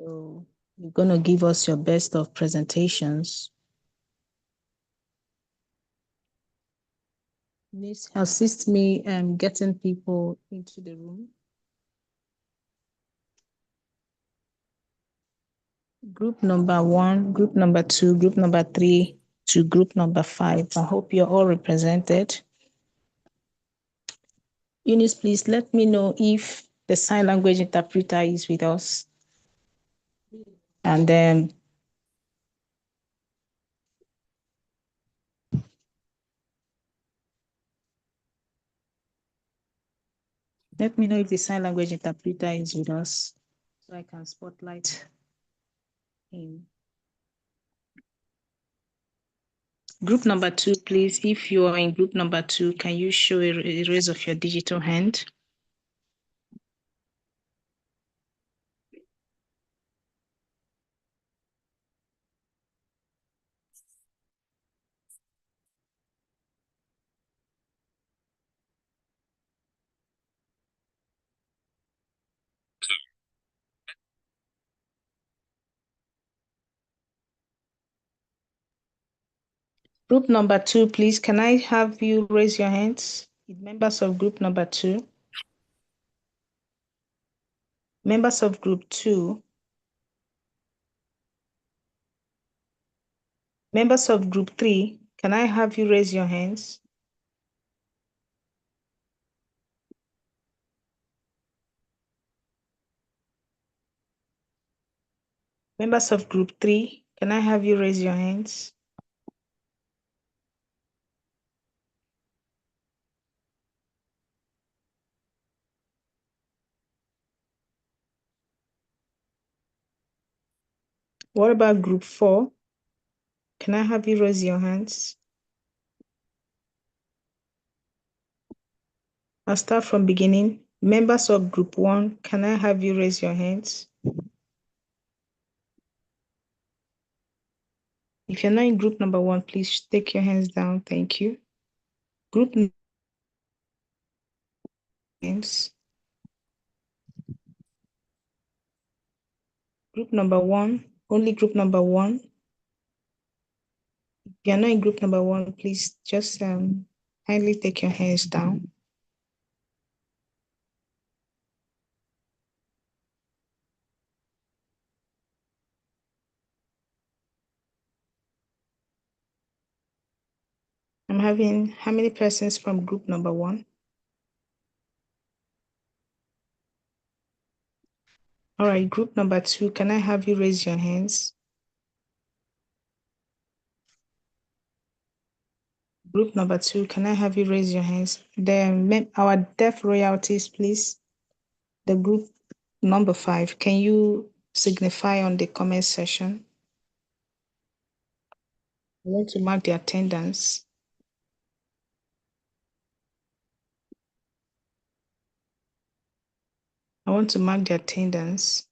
So you're going to give us your best of presentations. Please assist me getting people into the room. Group number 1, group number 2, group number 3 to group number 5. I hope you're all represented. Eunice, please let me know if the sign language interpreter is with us. And then let me know if the sign language interpreter is with us so I can spotlight him. Group number 2, please. If you are in group number 2, can you show a raise of your digital hand? Group number 2, please. Can I have you raise your hands? Members of group number 2. Members of group 2. Members of group 3, can I have you raise your hands? Members of group 3, can I have you raise your hands? What about group 4? Can I have you raise your hands? I'll start from beginning. Members of group 1, can I have you raise your hands? If you're not in group number 1, please take your hands down. Thank you. Group hands. Group number 1, only group number 1. If you're not in group number 1, please just kindly take your hands down. I'm having how many persons from group number 1? All right, group number 2, can I have you raise your hands? Group number 2, can I have you raise your hands? Our deaf royalties, please. The group number 5, can you signify on the comment section? I want to mark the attendance. I want to mark the attendance.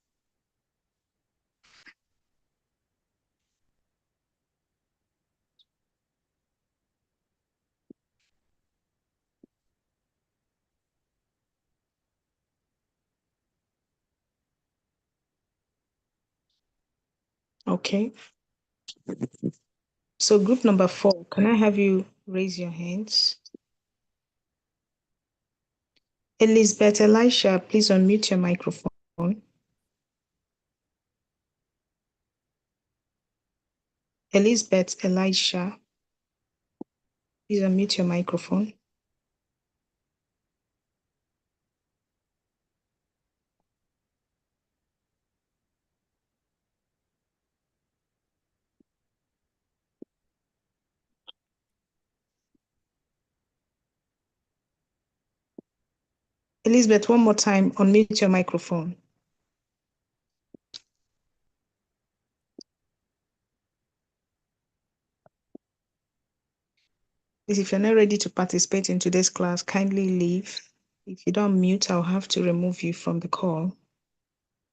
Okay. So group number 4, can I have you raise your hands? Elizabeth Elisha, please unmute your microphone. Elizabeth Elisha, please unmute your microphone. Elizabeth, one more time, unmute your microphone. Please, if you're not ready to participate in today's class, kindly leave. If you don't mute, I'll have to remove you from the call.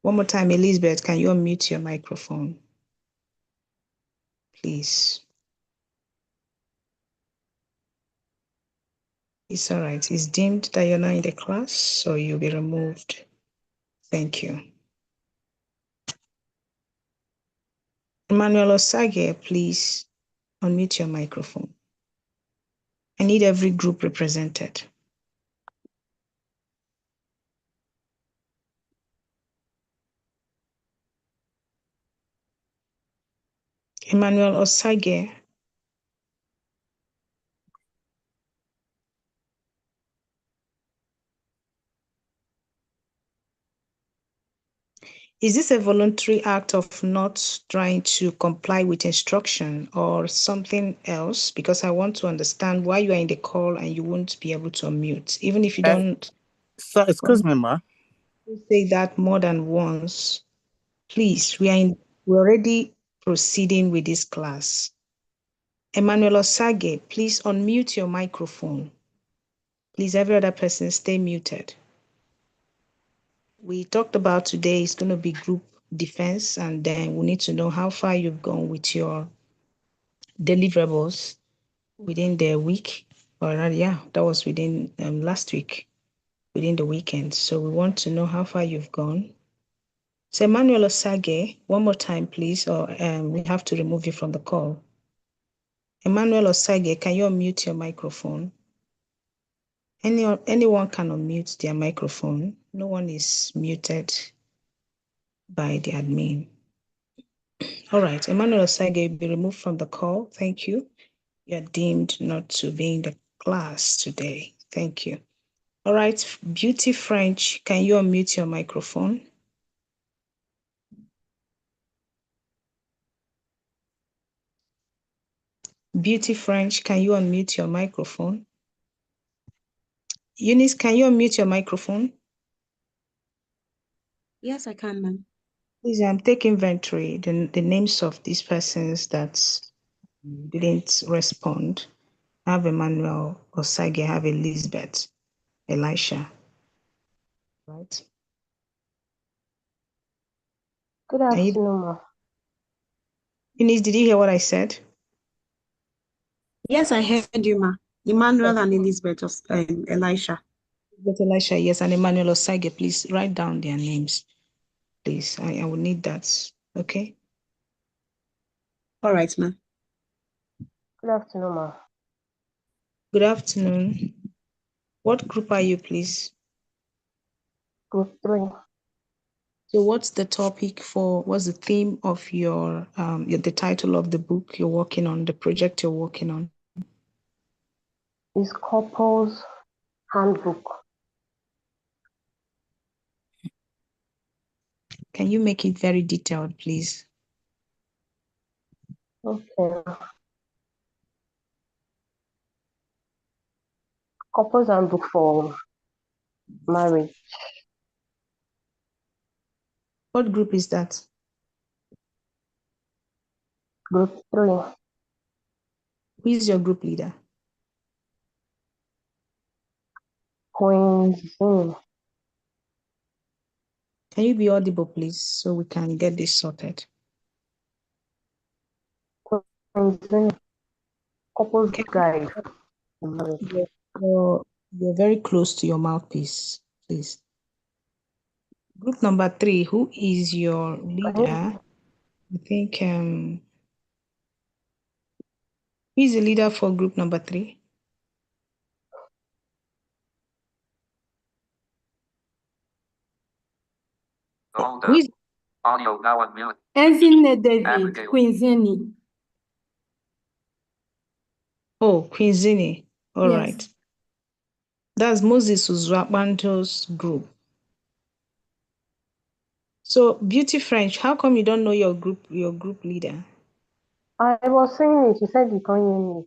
One more time, Elizabeth, can you unmute your microphone? Please. It's all right. It's deemed that you're not in the class, so you'll be removed. Thank you. Emmanuel Osage, please unmute your microphone. I need every group represented. Emmanuel Osage. Is this a voluntary act of not trying to comply with instruction or something else? Because I want to understand why you are in the call and you won't be able to unmute, even if you don't. Sir, excuse me, ma. Say that more than once. Please, we're already proceeding with this class. Emmanuel Osage, please unmute your microphone. Please, every other person stay muted. We talked about today is going to be group defense, and then we need to know how far you've gone with your deliverables within the week. Or yeah, that was within last week, within the weekend. So we want to know how far you've gone. So Emmanuel Osage, one more time, please, or we have to remove you from the call. Emmanuel Osage, can you unmute your microphone? Anyone can unmute their microphone. No one is muted by the admin. All right, Emmanuel Osage will be removed from the call. Thank you. You're deemed not to be in the class today. Thank you. All right, Beauty French, can you unmute your microphone? Beauty French, can you unmute your microphone? Eunice, can you unmute your microphone? Yes, I can, ma'am. Please, take inventory, the names of these persons that didn't respond. I have Emmanuel Osage, I have Elizabeth, Elisha, right? Good afternoon, ma. Eunice, did you hear what I said? Yes, I heard you, ma. Emmanuel and Elizabeth of Elisha. Elizabeth, Elisha, yes, and Emmanuel Osage, please write down their names, please. I will need that, okay? All right, ma. Good afternoon, ma. Good afternoon. What group are you, please? Group 3. So what's the topic what's the theme of the title of the book you're working on, the project you're working on? Is Couples Handbook. Can you make it very detailed, please? Okay. Couples Handbook for marriage. What group is that? Group 3. Who is your group leader? Queen Zin. Can you be audible, please, so we can get this sorted? Queen Zin. Couples Okay. Guide for marriage. You're very close to your mouthpiece, please. Group number 3, who is your leader? I think, who is the leader for group number 3? Who is Audio now unmute. Ezinne David, Quinzini. Queen Zini. All Yes. right. That's Moses Uzwapanto's group. So, Beauty French, how come you don't know your group leader? I was saying it. You said you can't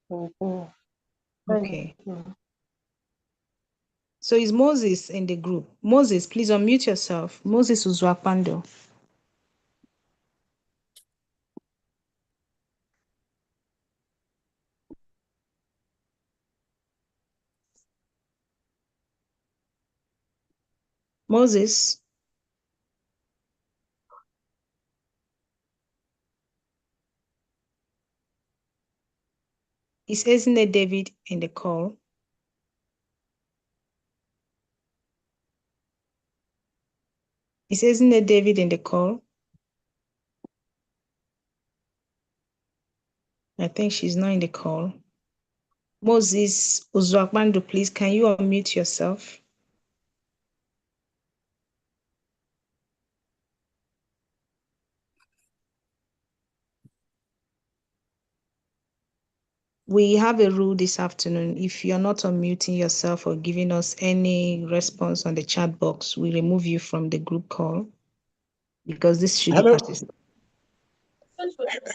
hear me. Okay. So is Moses in the group? Moses, please unmute yourself. Moses Uzwapando. Moses. Isn't it David in the call? Isn't it David in the call? I think she's not in the call. Moses Uzuakbandu, please, can you unmute yourself? We have a rule this afternoon. If you're not unmuting yourself or giving us any response on the chat box, we remove you from the group call because this should be participated.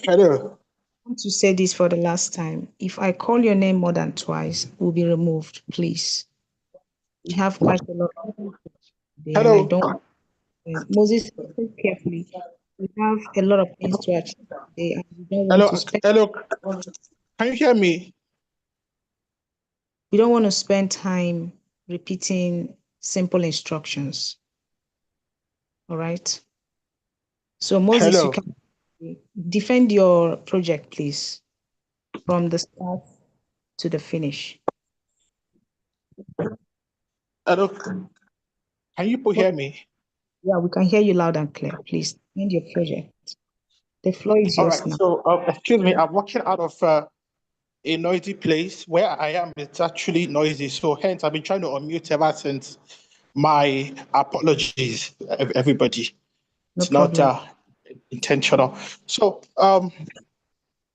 Hello. I want to say this for the last time. If I call your name more than twice, we'll be removed, please. We have quite a lot of people today, and I Hello. don't. Moses, listen carefully. We have a lot of things to achieve today, and we don't want Hello. to spend. Hello. Can you hear me? We don't want to spend time repeating simple instructions. All right. So Moses, you Hello. can defend your project, please, from the start to the finish. Hello. Can you people hear me? Yeah, we can hear you loud and clear. Please defend your project. The floor is All yours right. now. So, excuse me. I'm walking out of a noisy place. Where I am, it's actually noisy. So, hence, I've been trying to unmute ever since. My apologies, everybody. No It's not problem. intentional. So,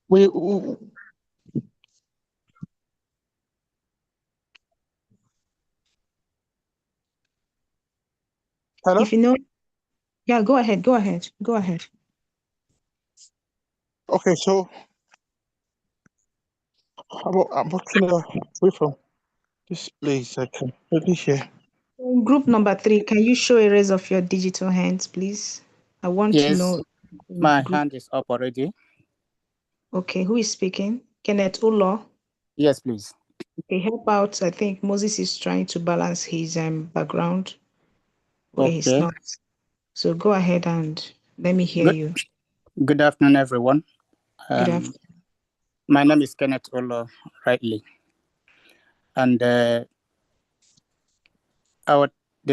we hello. If you know, yeah, go ahead. Go ahead. Go ahead. Okay. So, I'm walking away from this place. I can really hear. Group number 3, can you show a raise of your digital hands, please? I want to Yes, know. my Group. hand is up already. Okay, who is speaking? Kenneth Ulo. Yes, please. Okay, help out. I think Moses is trying to balance his background where he's Okay. not. So go ahead and let me hear Good. you. Good afternoon, everyone. Good afternoon. My name is Kenneth Olo Rightly, and the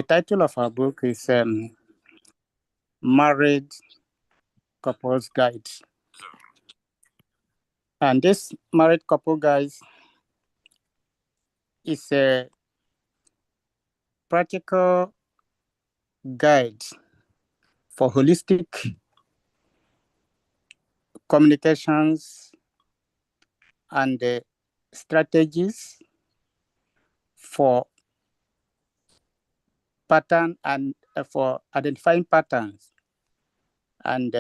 title of our book is Married Couples Guide. And this married couple guide is a practical guide for holistic communications and strategies for pattern and for identifying patterns and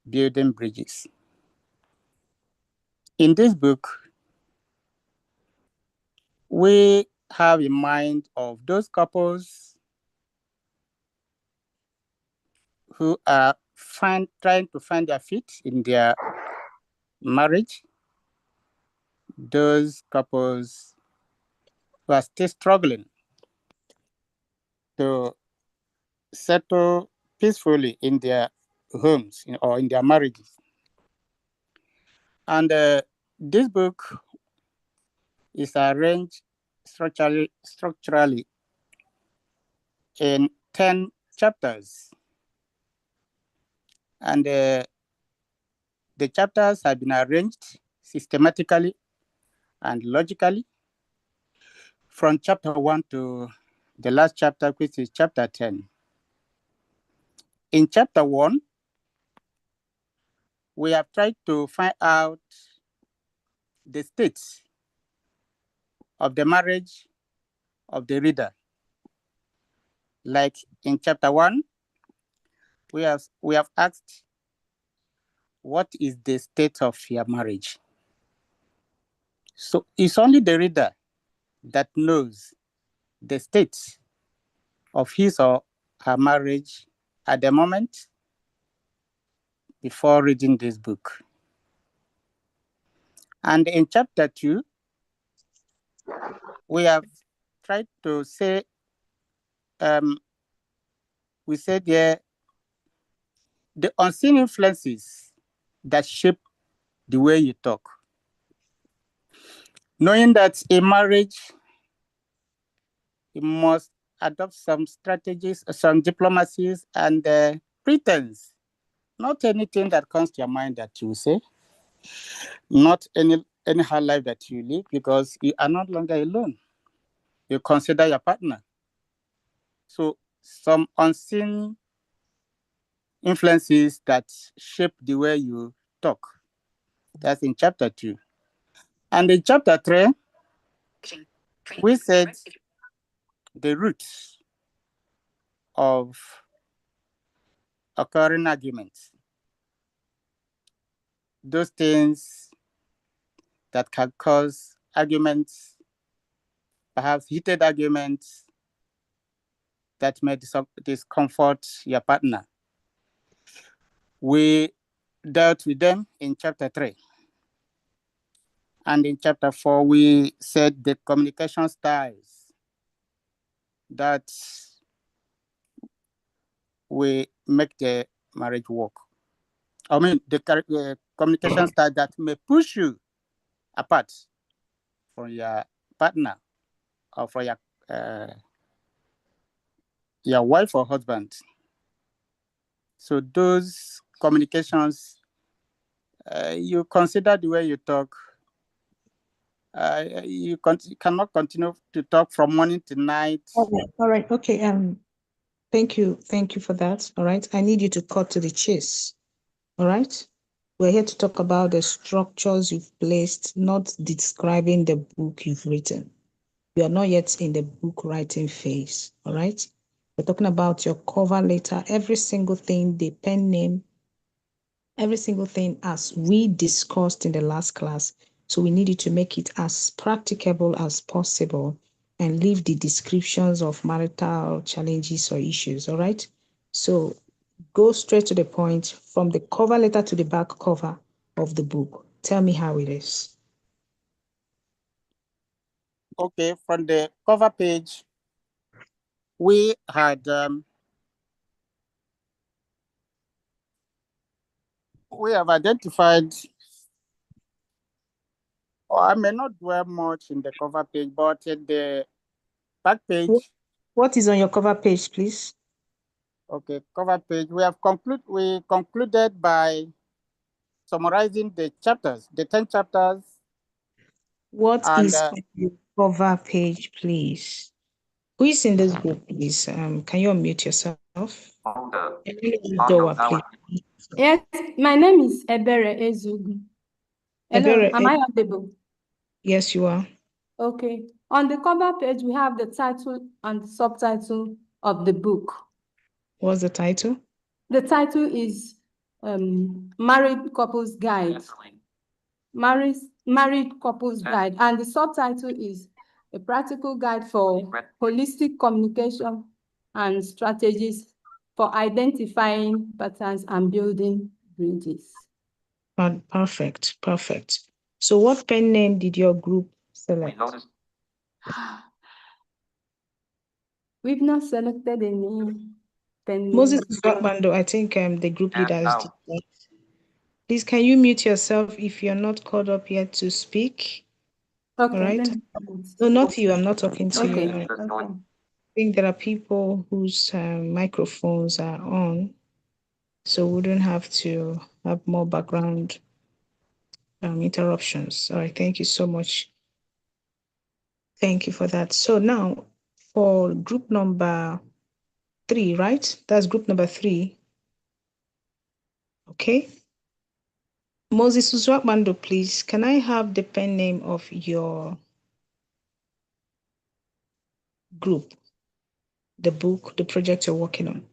building bridges. In this book, we have in mind of those couples who are trying to find their feet in their marriage, those couples who are still struggling to settle peacefully in their homes or in their marriages. And this book is arranged structurally in 10 chapters. And the chapters have been arranged systematically and logically from chapter 1 to the last chapter, which is chapter 10. In chapter 1, we have tried to find out the state of the marriage of the reader. Like in chapter 1, we have asked, what is the state of your marriage? So it's only the reader that knows the state of his or her marriage at the moment before reading this book. And in chapter 2, we have tried to say, we said there, the unseen influences that shape the way you talk. Knowing that in marriage, you must adopt some strategies, some diplomacies and pretense. Not anything that comes to your mind that you say, Not any hard life that you live, because you are no longer alone. You consider your partner. So some unseen influences that shape the way you talk. That's in chapter 2. And in chapter 3, we said the roots of occurring arguments. Those things that can cause arguments, perhaps heated arguments, that may discomfort your partner. We dealt with them in chapter 3. And in chapter 4, we said the communication styles that we make the marriage work. I mean, the communication style that may push you apart from your partner or from your wife or husband. So those communications, you consider the way you talk. You cannot continue to talk from morning to night. All right. Okay. Thank you for that. All right. I need you to cut to the chase. All right. We're here to talk about the structures you've placed, not describing the book you've written. You are not yet in the book writing phase. All right. We're talking about your cover letter, every single thing, the pen name, every single thing as we discussed in the last class. So we need you to make it as practicable as possible and leave the descriptions of marital challenges or issues. All right. So go straight to the point from the cover letter to the back cover of the book. Tell me how it is. Okay, from the cover page, we had we have identified, or I may not dwell much in the cover page, but in the back page. What is on your cover page, please? Okay, cover page. We concluded by summarizing the chapters, the 10 chapters. What is on your cover page, please? Who is in this group, please? Can you unmute yourself? Please. Yes, my name is Ebere Ezugu. Hello, Ebere, am I audible? Yes, you are. Okay. On the cover page, we have the title and the subtitle of the book. What's the title? The title is Married Couples Guide. Married Couples Guide. And the subtitle is A Practical Guide for Holistic Communication and Strategies for Identifying Patterns and Building Bridges. Perfect. So what pen name did your group select? We've not selected any pen name. Moses Bakbando, I think the group leader is. Please, can you mute yourself if you're not called up yet to speak? Okay. All right. No, not you. I'm not talking to you. Okay. I think there are people whose microphones are on, so we don't have to have more background interruptions. All right. Thank you so much. Thank you for that. So now for group number 3, right? That's group number 3. Okay. Moses Uzwakmando, please, can I have the pen name of your group, the book, the project you're working on?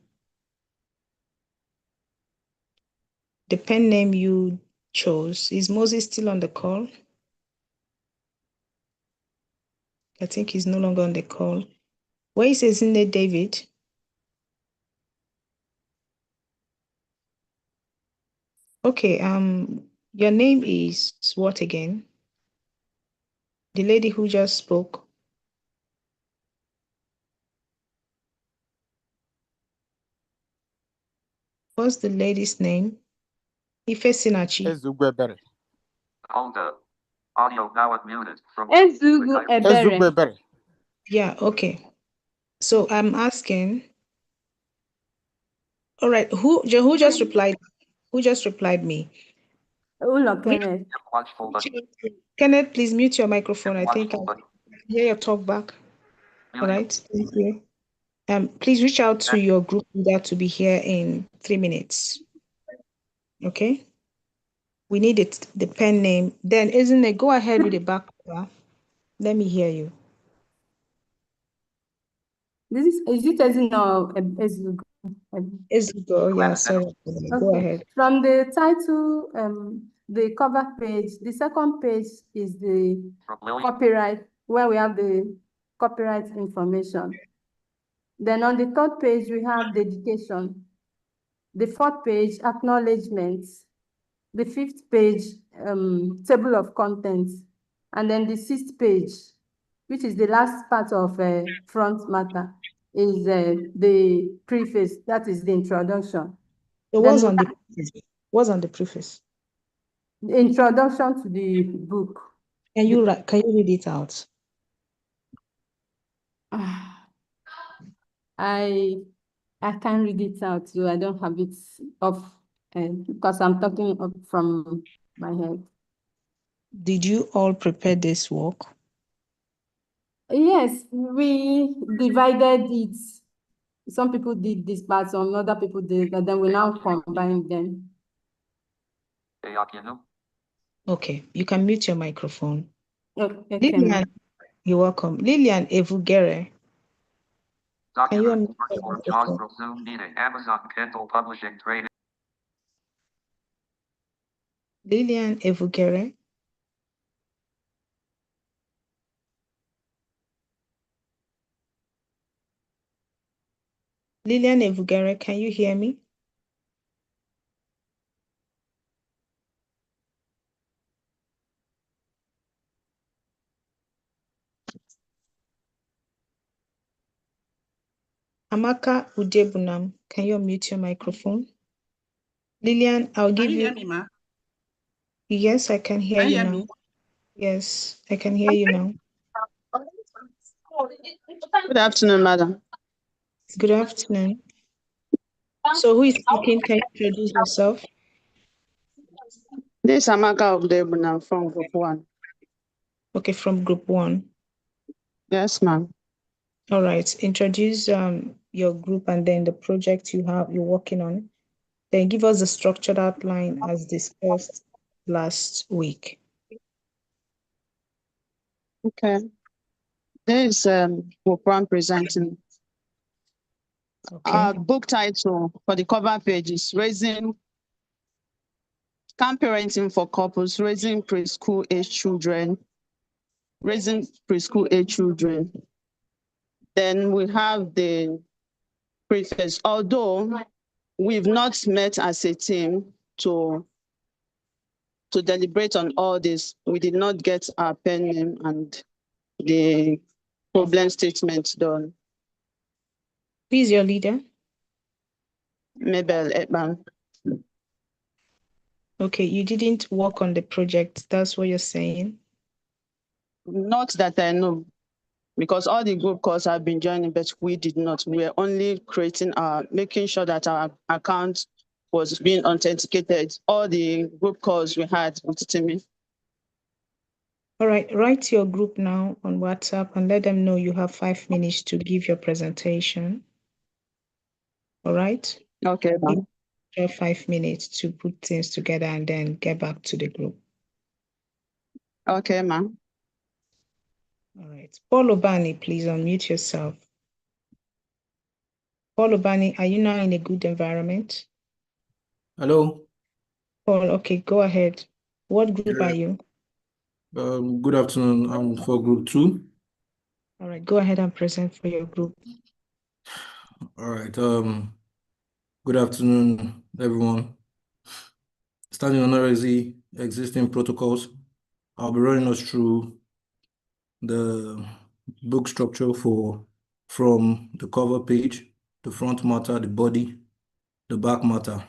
The pen name you chose. Is Moses still on the call? I think he's no longer on the call. Where is Ezine David? Okay, your name is what again? The lady who just spoke. What's the lady's name? Ife Sinachi. Ezugu Ebere. Audio now unmuted. Ezugu Ebere. Yeah, okay. So I'm asking, all right, who just replied? Who just replied me? Ulo Kenneth. Kenneth, please mute your microphone. I think I hear your talk back. All right, thank you. Please reach out to your group leader to be here in 3 minutes. Okay. We need it, the pen name. Then, isn't it? Go ahead with the back cover. Let me hear you. Is it Ezino Ezugo? Ezugo, yeah, sorry. Go ahead. From the title, the cover page, the second page is the copyright, where we have the copyright information. Then on the third page, we have dedication. The fourth page, acknowledgements. The fifth page, table of contents. And then the sixth page, which is the last part of front matter, is the preface, that is the introduction. So what's on the preface? What's on the preface? The introduction to the book. Can you read it out? I can't read it out, so I don't have it off because I'm talking up from my head. Did you all prepare this work? Yes, we divided it. Some people did this part, some other people did, and then we now combine them. Okay, you can mute your microphone. Okay. Lillian, you're welcome. Lillian Evugere. Can you unmute your microphone? Zoom meeting, Amazon Kindle Publishing Trade. Lillian Evugere. Lillian Evugere, can you hear me? Amaka Udebunam, can you unmute your microphone? Lillian, I'll give you. Can you hear me, ma? Yes, I can hear you now. Me? Yes, I can hear you now. Good afternoon, madam. Good afternoon. So who is speaking? Can you introduce yourself? This is Amaka Ogdebunam from Group 1. Okay, from Group 1. Yes, ma'am. All right. Introduce your group and then the project you're working on. Then give us the structured outline as discussed last week. Okay. This is Group 1 presenting. Okay. Our book title for the cover page is Camp Parenting for Couples, Raising Preschool Age Children. Then we have the preface. Although we've not met as a team to deliberate on all this, we did not get our pen name and the problem statement done. Who is your leader? Mabel Ekban. Okay, you didn't work on the project. That's what you're saying? Not that I know, because all the group calls have been joining, but we did not. We were only making sure that our account was being authenticated. All the group calls we had with Timmy. All right, write your group now on WhatsApp and let them know you have 5 minutes to give your presentation. All right? Okay, ma'am. You have 5 minutes to put things together and then get back to the group. Okay, ma'am. All right. Paul Obani, please unmute yourself. Paul Obani, are you now in a good environment? Hello. Paul, okay, go ahead. What group are you? Good afternoon. I'm for group 2. All right, go ahead and present for your group. All right. Good afternoon, everyone. Standing on RSE existing protocols, I'll be running us through the book structure from the cover page, the front matter, the body, the back matter.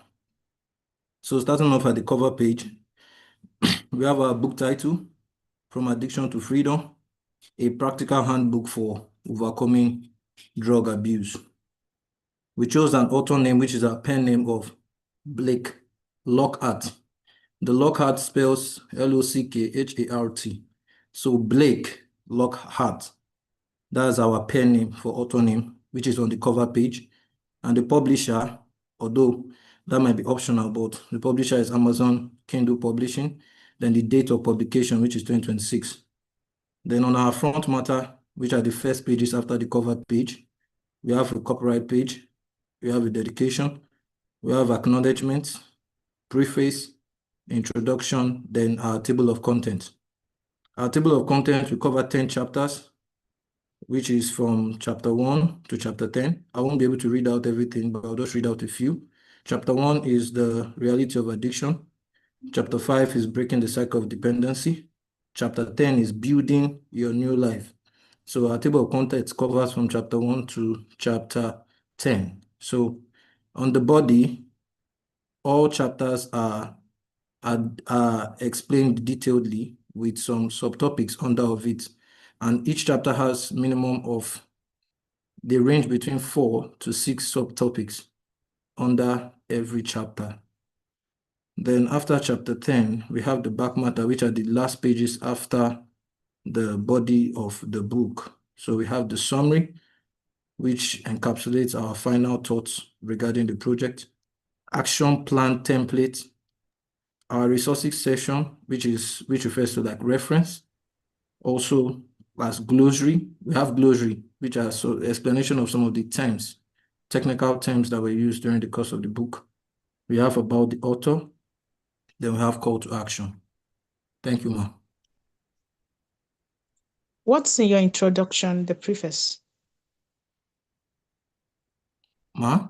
So starting off at the cover page, we have our book title, From Addiction to Freedom, a practical handbook for overcoming drug abuse. We chose an author name, which is our pen name of Blake Lockhart. The Lockhart spells Lockhart. So Blake Lockhart. That's our pen name for author name, which is on the cover page. And the publisher, although that might be optional, but the publisher is Amazon Kindle Publishing. Then the date of publication, which is 2026. Then on our front matter, which are the first pages after the cover page, we have a copyright page, we have a dedication, we have acknowledgements, preface, introduction, then our table of contents. Our table of contents will cover 10 chapters, which is from chapter 1 to chapter 10. I won't be able to read out everything, but I'll just read out a few. Chapter 1 is the reality of addiction. Chapter 5 is breaking the cycle of dependency. Chapter 10 is building your new life. So our table of contents covers from chapter 1 to chapter 10. So on the body, all chapters are explained detailedly with some subtopics under of it. And each chapter has minimum of, they range between 4 to 6 subtopics under every chapter. Then after chapter 10, we have the back matter, which are the last pages after the body of the book. So we have the summary, which encapsulates our final thoughts regarding the project, action plan template, our resources section, which refers to like reference, also as glossary. We have glossary, which are so explanation of some of the terms, technical terms that were used during the course of the book. We have about the author, then we have call to action. Thank you, Ma. What's in your introduction, the preface? Ma?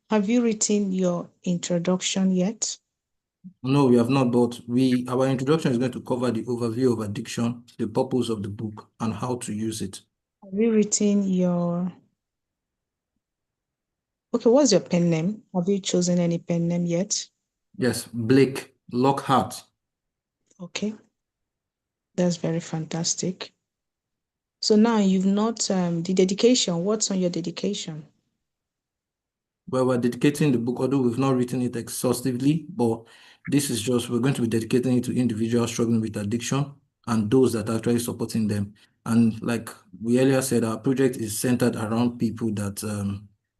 Have you written your introduction yet? No, we have not, but our introduction is going to cover the overview of addiction, the purpose of the book, and how to use it. Have you written your... Okay, what's your pen name? Have you chosen any pen name yet? Yes, Blake Lockhart. Okay, that's very fantastic. So now you've not, the dedication, what's on your dedication? Well, we're dedicating the book, although we've not written it exhaustively, but this is just, we're going to be dedicating it to individuals struggling with addiction and those that are actually supporting them. And like we earlier said, our project is centered around people that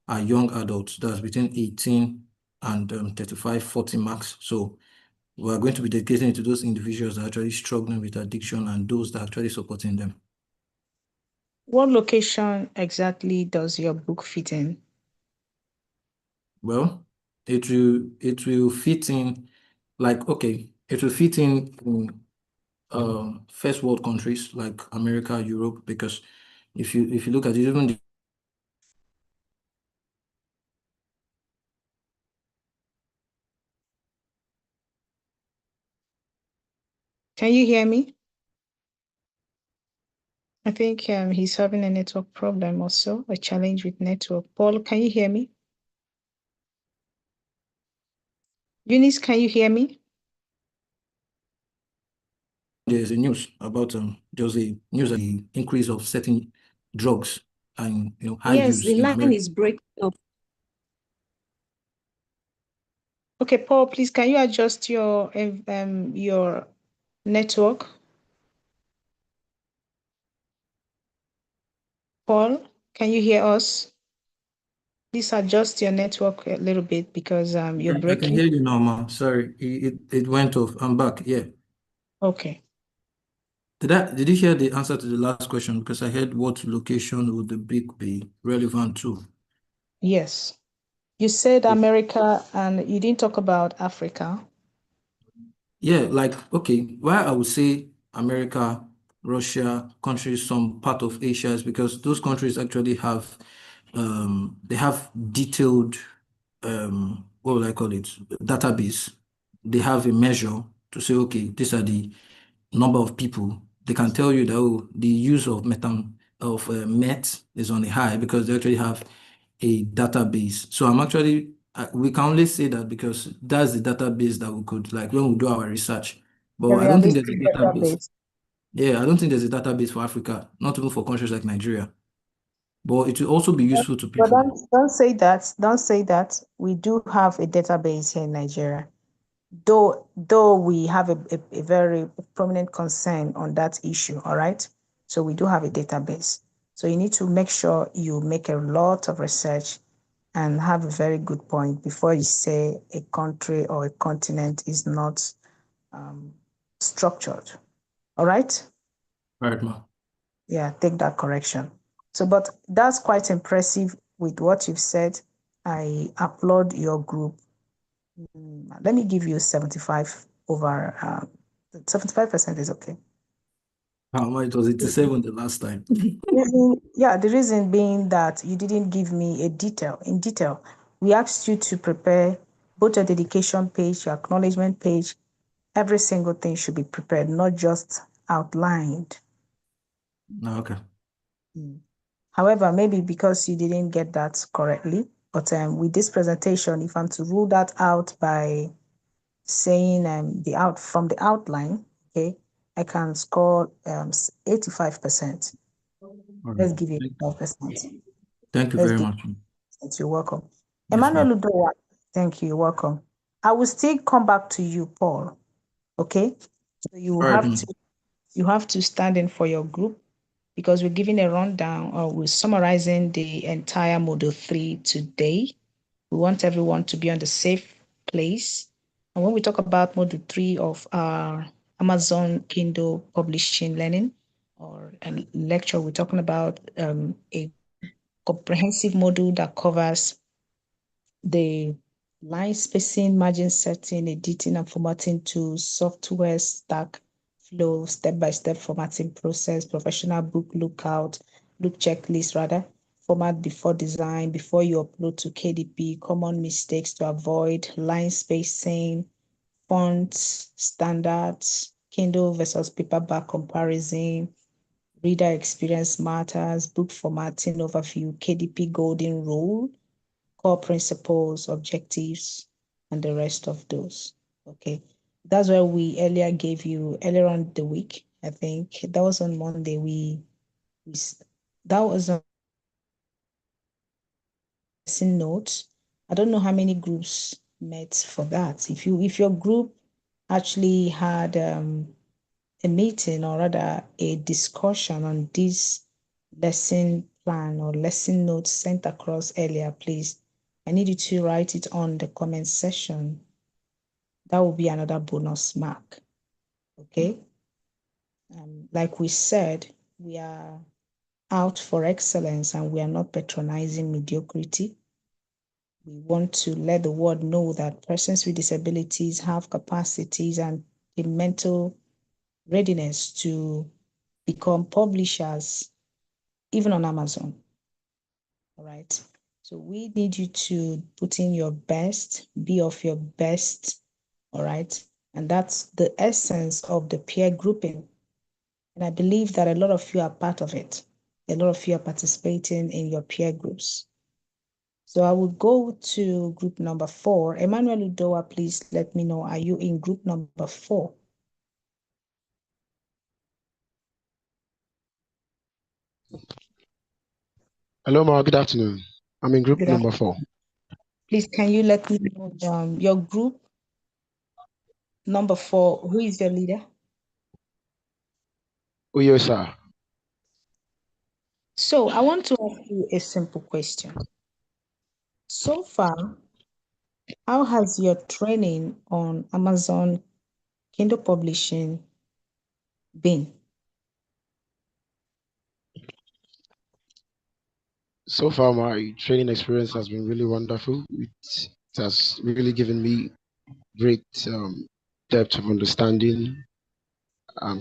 are young adults, that's between 18 and 35, 40 max. So we're going to be dedicating it to those individuals that are actually struggling with addiction and those that are actually supporting them. What location exactly does your book fit in? Well, it will fit in, like, okay, it will fit in first world countries like America, Europe, because if you look at it, even Can you hear me? I think he's having a network problem also, a challenge with network. Paul, can you hear me? Eunice, can you hear me? there's a news about there's a news of the increase of certain drugs and high Yes, use the in line America. is breaking up. Okay, Paul, please, can you adjust your network? Paul, can you hear us? Please adjust your network a little bit because you're I can breaking. hear you now, ma. Sorry, it went off. I'm back. Yeah. Okay. Did you hear the answer to the last question? Because I heard what location would the book be relevant to? Yes. You said America and you didn't talk about Africa. Yeah, like, okay, why I would say America, Russia, countries, some part of Asia is because those countries actually have, they have detailed, what would I call it, database. They have a measure to say, okay, these are the number of people. They can tell you that, oh, the use of meth is on a high because they actually have a database. So I'm actually, we can only say that because that's the database that we could, like when we do our research. But A I don't think there's a realistic database. database. Yeah, I don't think there's a database for Africa, not even for countries like Nigeria. But it will also be useful to But people. don't say that. Don't say that. We do have a database here in Nigeria. though we have a very prominent concern on that issue, all right? So we do have a database. So you need to make sure you make a lot of research and have a very good point before you say a country or a continent is not structured. All right? All right, ma. Yeah, take that correction. So, but that's quite impressive with what you've said. I applaud your group. Let me give you 75 over 75% is okay. How much was 87 the last time? The reason being that you didn't give me in detail. We asked you to prepare both your dedication page, your acknowledgement page. Every single thing should be prepared, not just outlined. Okay. However, maybe because you didn't get that correctly, but with this presentation, if I'm to rule that out by saying from the outline, okay, I can score 85%. Let's give it 12%. Thank you Let's very give much. it. You're welcome. Yes, ma'am. Emmanuel Udowa, thank you. You're welcome. I will still come back to you, Paul. Okay, so All right. you have to stand in for your group because we're giving a rundown or we're summarizing the entire Module 3 today. We want everyone to be on the safe place. And when we talk about Module 3 of our Amazon Kindle publishing learning or a lecture, we're talking about a comprehensive module that covers the line spacing, margin setting, editing and formatting tools, software stack flow, step-by-step formatting process, professional book look checklist rather, format before design, before you upload to KDP, common mistakes to avoid, line spacing, fonts, standards, Kindle versus paperback comparison, reader experience matters, book formatting overview, KDP golden rule, core principles, objectives, and the rest of those. Okay. That's why we earlier gave you earlier on the week. I think that was on Monday. That was on notes. I don't know how many groups met for that. If your group actually had a meeting or rather a discussion on this lesson plan or lesson notes sent across earlier, please, I need you to write it on the comment section. That will be another bonus mark. Okay. Like we said, we are out for excellence and we are not patronizing mediocrity. We want to let the world know that persons with disabilities have capacities and the mental readiness to become publishers, even on Amazon. All right. So we need you to put in your best, be of your best. All right. And that's the essence of the peer grouping. And I believe that a lot of you are part of it. A lot of you are participating in your peer groups. So I will go to group number 4. Emmanuel Udowa, please let me know, are you in group number 4? Hello, Ma. Good afternoon. I'm in group number 4. Please, can you let me know your group number 4? Who is your leader? Oh, yes, sir. So I want to ask you a simple question. So far, how has your training on Amazon Kindle publishing been? So far, my training experience has been really wonderful. It has really given me great depth of understanding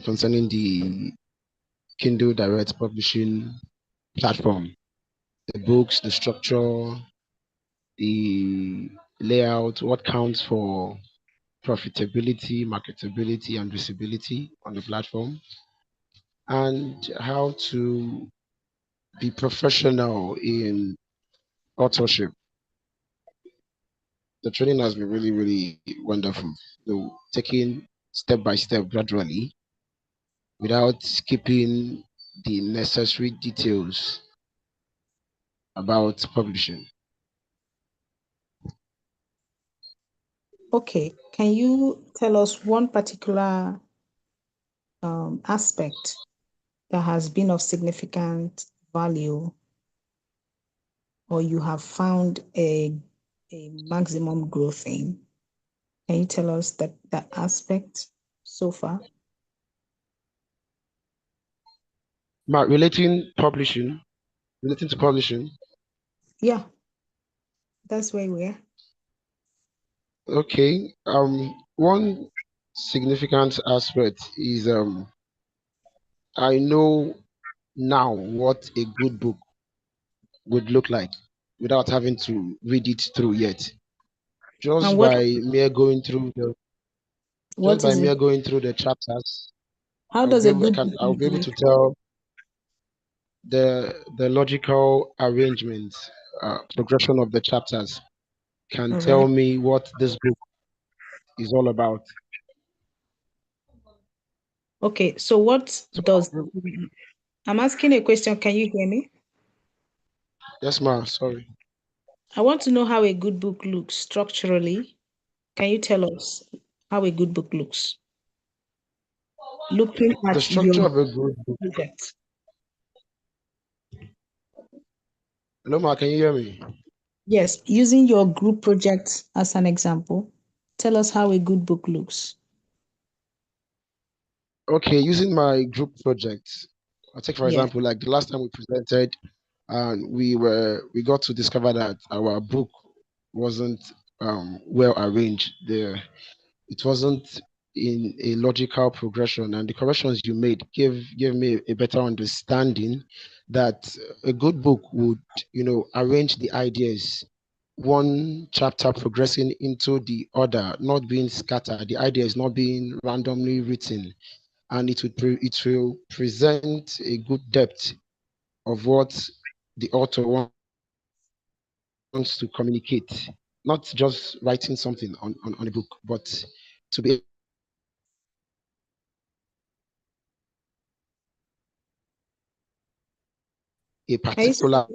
concerning the Kindle Direct Publishing platform, the books, the structure, the layout, what counts for profitability, marketability, and visibility on the platform, and how to be professional in authorship. The training has been really, really wonderful. So taking step by step gradually without skipping the necessary details about publishing. Okay, can you tell us one particular aspect that has been of significant value, or you have found a maximum growth in? Can you tell us that aspect so far? Relating to publishing. Yeah, that's where we are. Okay. One significant aspect is I know now what a good book would look like without having to read it through yet. And Just what by mere going through what is it? the chapters, How does a good book I'll look be able like? to tell the logical arrangement, progression of the chapters can All tell right. me what this book is all about. Okay, so what So, does I'm asking a question. Can you hear me? yes, ma'am. Sorry. I want to know how a good book looks structurally. Can you tell us how a good book looks? Looking The at your structure of a good book. project. Hello, ma. Can you hear me? Yes, using your group project as an example, tell us how a good book looks. Okay, using my group projects, I'll take for Yes. example, like the last time we presented, and we got to discover that our book wasn't well arranged. It wasn't in a logical progression, and the corrections you made gave me a better understanding that a good book would, arrange the ideas, one chapter progressing into the other, not being scattered, the ideas not being randomly written, and it will present a good depth of what the author wants to communicate, not just writing something on a book, but to be a Are you, particular.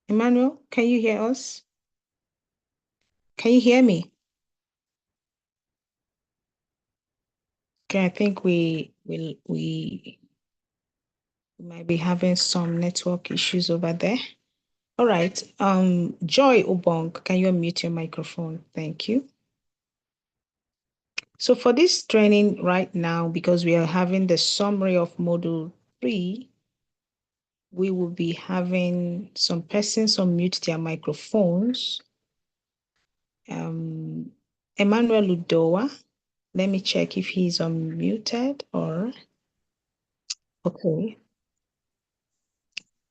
Emmanuel, can you hear us? Can you hear me? Okay, I think we might be having some network issues over there. All right. Joy Obong, can you unmute your microphone? Thank you. So for this training right now, because we are having the summary of Module 3, we will be having some persons unmute their microphones. Emmanuel Ludowa, let me check if he's unmuted or, okay.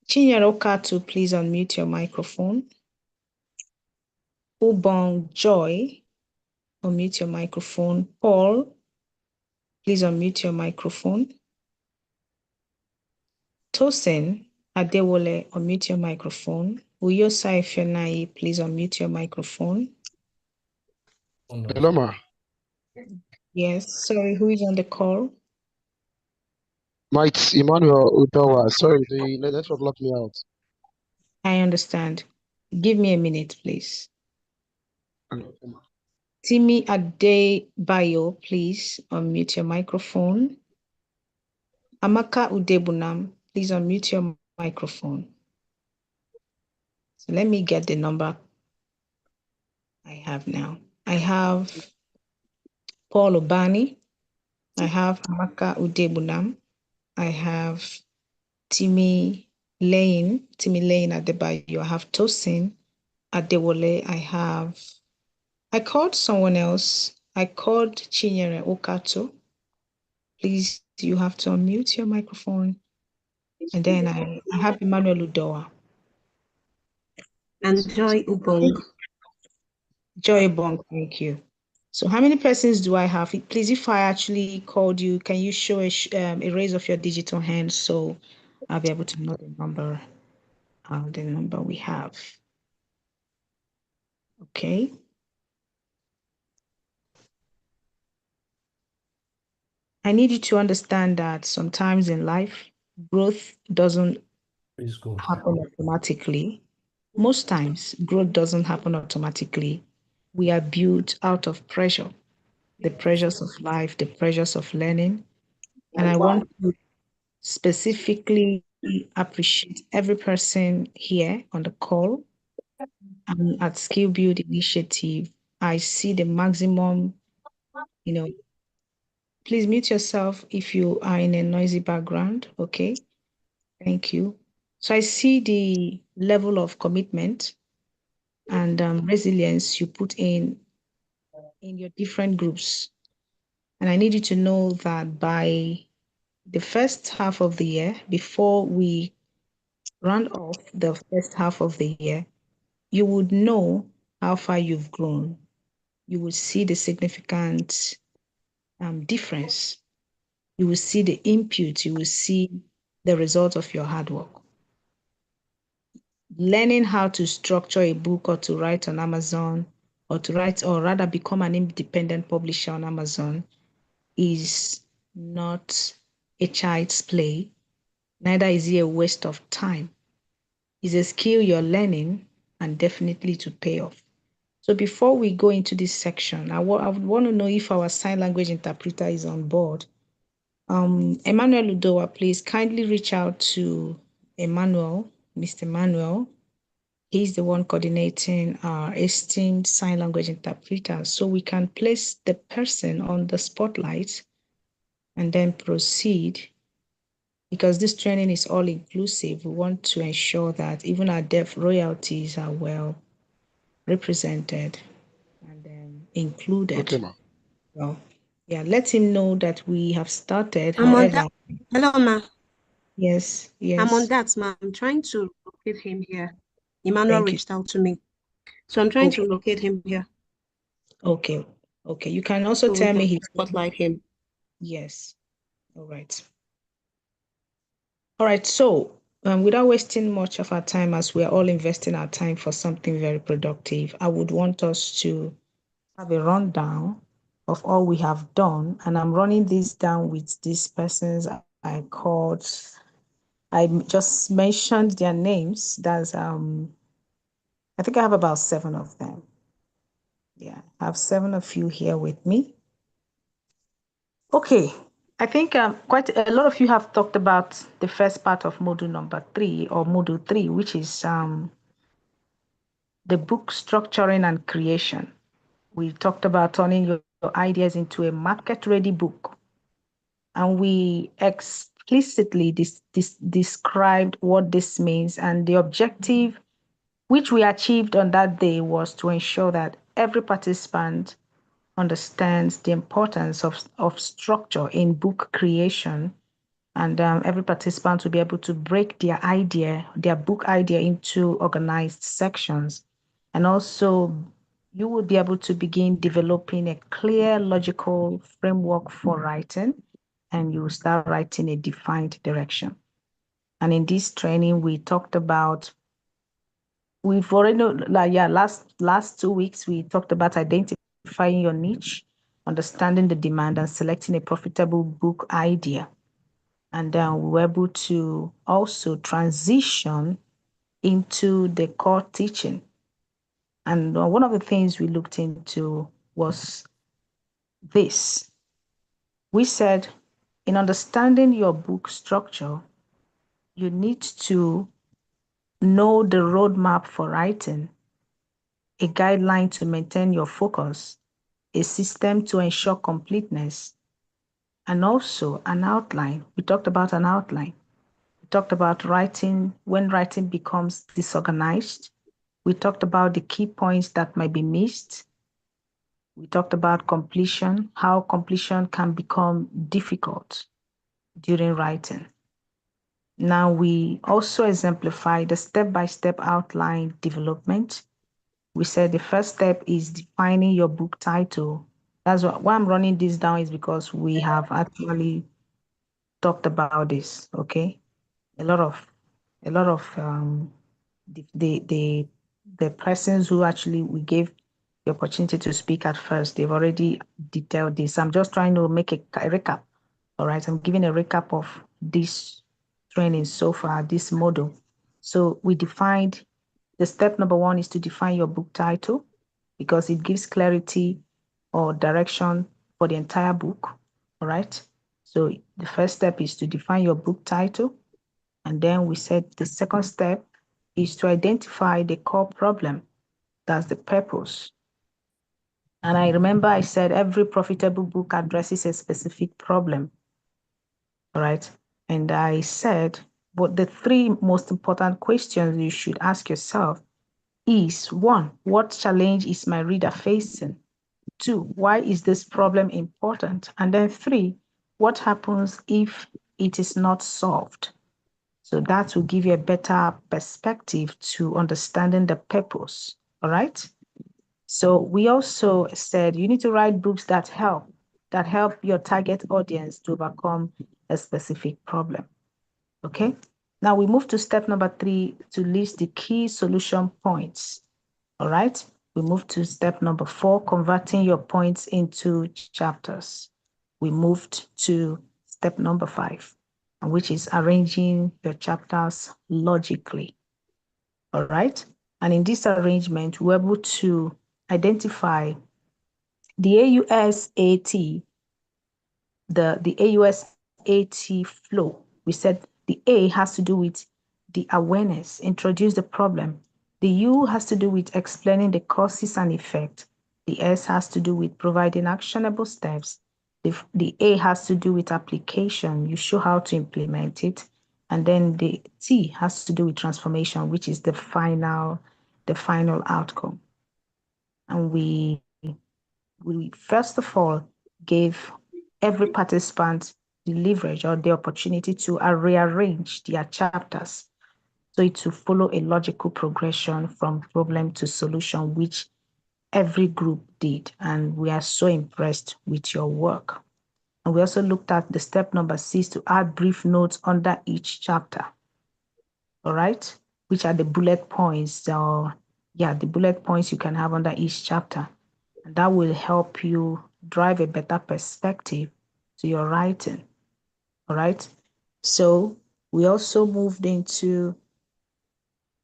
Chinyere Okatu, please unmute your microphone. Ubong Joy, unmute your microphone. Paul, please unmute your microphone. Tosin Adewole, unmute your microphone. Uyosa Ifeanyi, please unmute your microphone. Hello, ma. Yes, sorry, who is on the call? It's Emmanuel Udawa. Sorry, the network locked me out. I understand. Give me a minute, please. Okay, ma. Timi Adebayo, please unmute your microphone. Amaka Udebunam, please unmute your microphone. So let me get the number I have now. I have Paul Obani. I have Amaka Udebunam. I have Timi Lane Adebayo. I have Tosin Adewole. I called someone else. I called Chinyere Okato. Please, you have to unmute your microphone. And then I have Emmanuel Udoa. And Joy Ubong. Joy Ubong, thank you. So how many persons do I have? Please, if I actually called you, can you show a raise of your digital hand so I'll be able to know the number we have. Okay. I need you to understand that sometimes in life, growth doesn't happen automatically. most times growth doesn't happen automatically. We are built out of pressure, the pressures of life, the pressures of learning. And I want to specifically appreciate every person here on the call. At Skill Build Initiative, I see the maximum, please mute yourself if you are in a noisy background, okay? Thank you. So I see the level of commitment and resilience you put in your different groups. And I need you to know that by the first half of the year, before we round off the first half of the year, you would know how far you've grown. You will see the significant difference. You will see the input. You will see the result of your hard work. Learning how to structure a book or to write on Amazon or to write or rather become an independent publisher on Amazon is not a child's play. Neither is it a waste of time. It's a skill you're learning and definitely to pay off. So before we go into this section, I would want to know if our sign language interpreter is on board. Emmanuel Udowa, please kindly reach out to Emmanuel, Mr. Emmanuel. He's the one coordinating our esteemed sign language interpreter. So we can place the person on the spotlight and then proceed. Because this training is all inclusive, we want to ensure that even our deaf royalties are well represented and included. Okay, ma. Well, yeah, let him know that we have started. I'm on However, that. Hello, ma. yes, I'm on yes. that, ma. I'm trying to locate him here. Emmanuel Thank you. reached out to me. So I'm trying Okay. to locate him here Okay. Okay. You can also so we tell me can his spotlight him. yes. All right. All right. So, without wasting much of our time, as we are all investing our time for something very productive, I would want us to have a rundown of all we have done. And I'm running this down with these persons I called. I just mentioned their names. That's I think I have about 7 of them. Yeah, I have 7 of you here with me. Okay, I think quite a lot of you have talked about the first part of module number 3 or module 3, which is the book structuring and creation. We talked about turning your ideas into a market-ready book. And we explicitly described what this means, and the objective which we achieved on that day was to ensure that every participant understands the importance of structure in book creation, and every participant will be able to break their book idea into organized sections. And also, you will be able to begin developing a clear, logical framework for writing, and you will start writing a defined direction. And in this training, we talked about we've already last 2 weeks we talked about identifying your niche, understanding the demand, and selecting a profitable book idea. And then we were able to also transition into the core teaching. And one of the things we looked into was this. We said, in understanding your book structure, you need to know the roadmap for writing, a guideline to maintain your focus, a system to ensure completeness, and also an outline. We talked about an outline. We talked about writing when writing becomes disorganized. We talked about the key points that might be missed. We talked about completion, how completion can become difficult during writing. Now we also exemplify the step-by-step outline development. We said the first step is defining your book title. That's why I'm running this down is because we have actually talked about this, okay? A lot of the persons who actually we gave the opportunity to speak at first, they've already detailed this. I'm just trying to make a recap. All right, I'm giving a recap of this training so far, this model. So we defined The step number 1 is to define your book title because it gives clarity or direction for the entire book. All right. So the first step is to define your book title. And then we said the second step is to identify the core problem. That's the purpose. And I remember I said every profitable book addresses a specific problem. All right. And I said, but the 3 most important questions you should ask yourself is 1, what challenge is my reader facing? 2, why is this problem important? And then 3, what happens if it is not solved? So that will give you a better perspective to understanding the purpose. All right. So we also said you need to write books that help your target audience to overcome a specific problem. Okay. Now we move to step number 3 to list the key solution points. All right. We move to step number 4, converting your points into chapters. We moved to step number 5, which is arranging your chapters logically. All right. And in this arrangement, we're able to identify the AUSAT, the AUSAT flow. We said the A has to do with the awareness, introduce the problem. The U has to do with explaining the causes and effect. The S has to do with providing actionable steps. The A has to do with application. You show how to implement it. And then the T has to do with transformation, which is the final outcome. And we first of all gave every participant the leverage or the opportunity to rearrange their chapters so it to follow a logical progression from problem to solution, which every group did. And we are so impressed with your work. And we also looked at the step number 6 to add brief notes under each chapter. All right, which are the bullet points, the bullet points you can have under each chapter. And that will help you drive a better perspective to your writing. All right. So we also moved into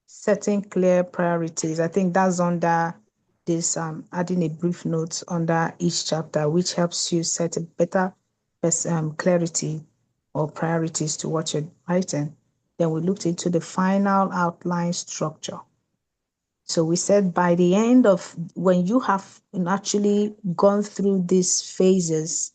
setting clear priorities. I think that's under this adding a brief note under each chapter, which helps you set a better clarity or priorities to what you're writing. Then we looked into the final outline structure. So we said by the end of when you have actually gone through these phases,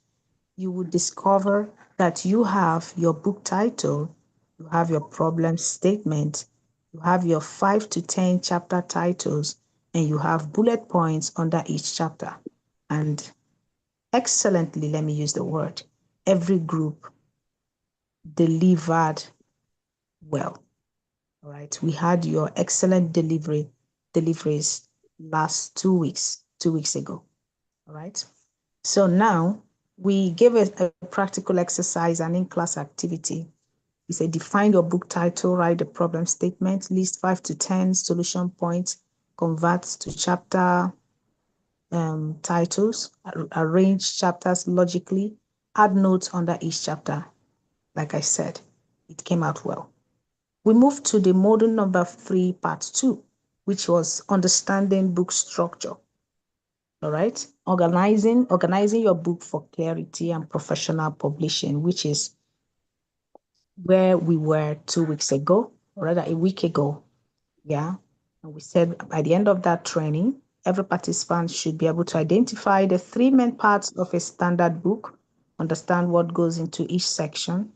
you would discover that you have your book title, you have your problem statement, you have your 5 to 10 chapter titles, and you have bullet points under each chapter. And excellently, let me use the word, every group delivered well. All right, we had your excellent deliveries last 2 weeks ago. All right. So now we gave a practical exercise, an in-class activity. We said, define your book title, write the problem statement, list 5 to 10 solution points, convert to chapter titles, arrange chapters logically, add notes under each chapter. Like I said, it came out well. We moved to the module number 3, part 2, which was understanding book structure. All right, organizing your book for clarity and professional publishing, which is where we were 2 weeks ago, or rather a week ago. Yeah, and we said by the end of that training, every participant should be able to identify the 3 main parts of a standard book, understand what goes into each section,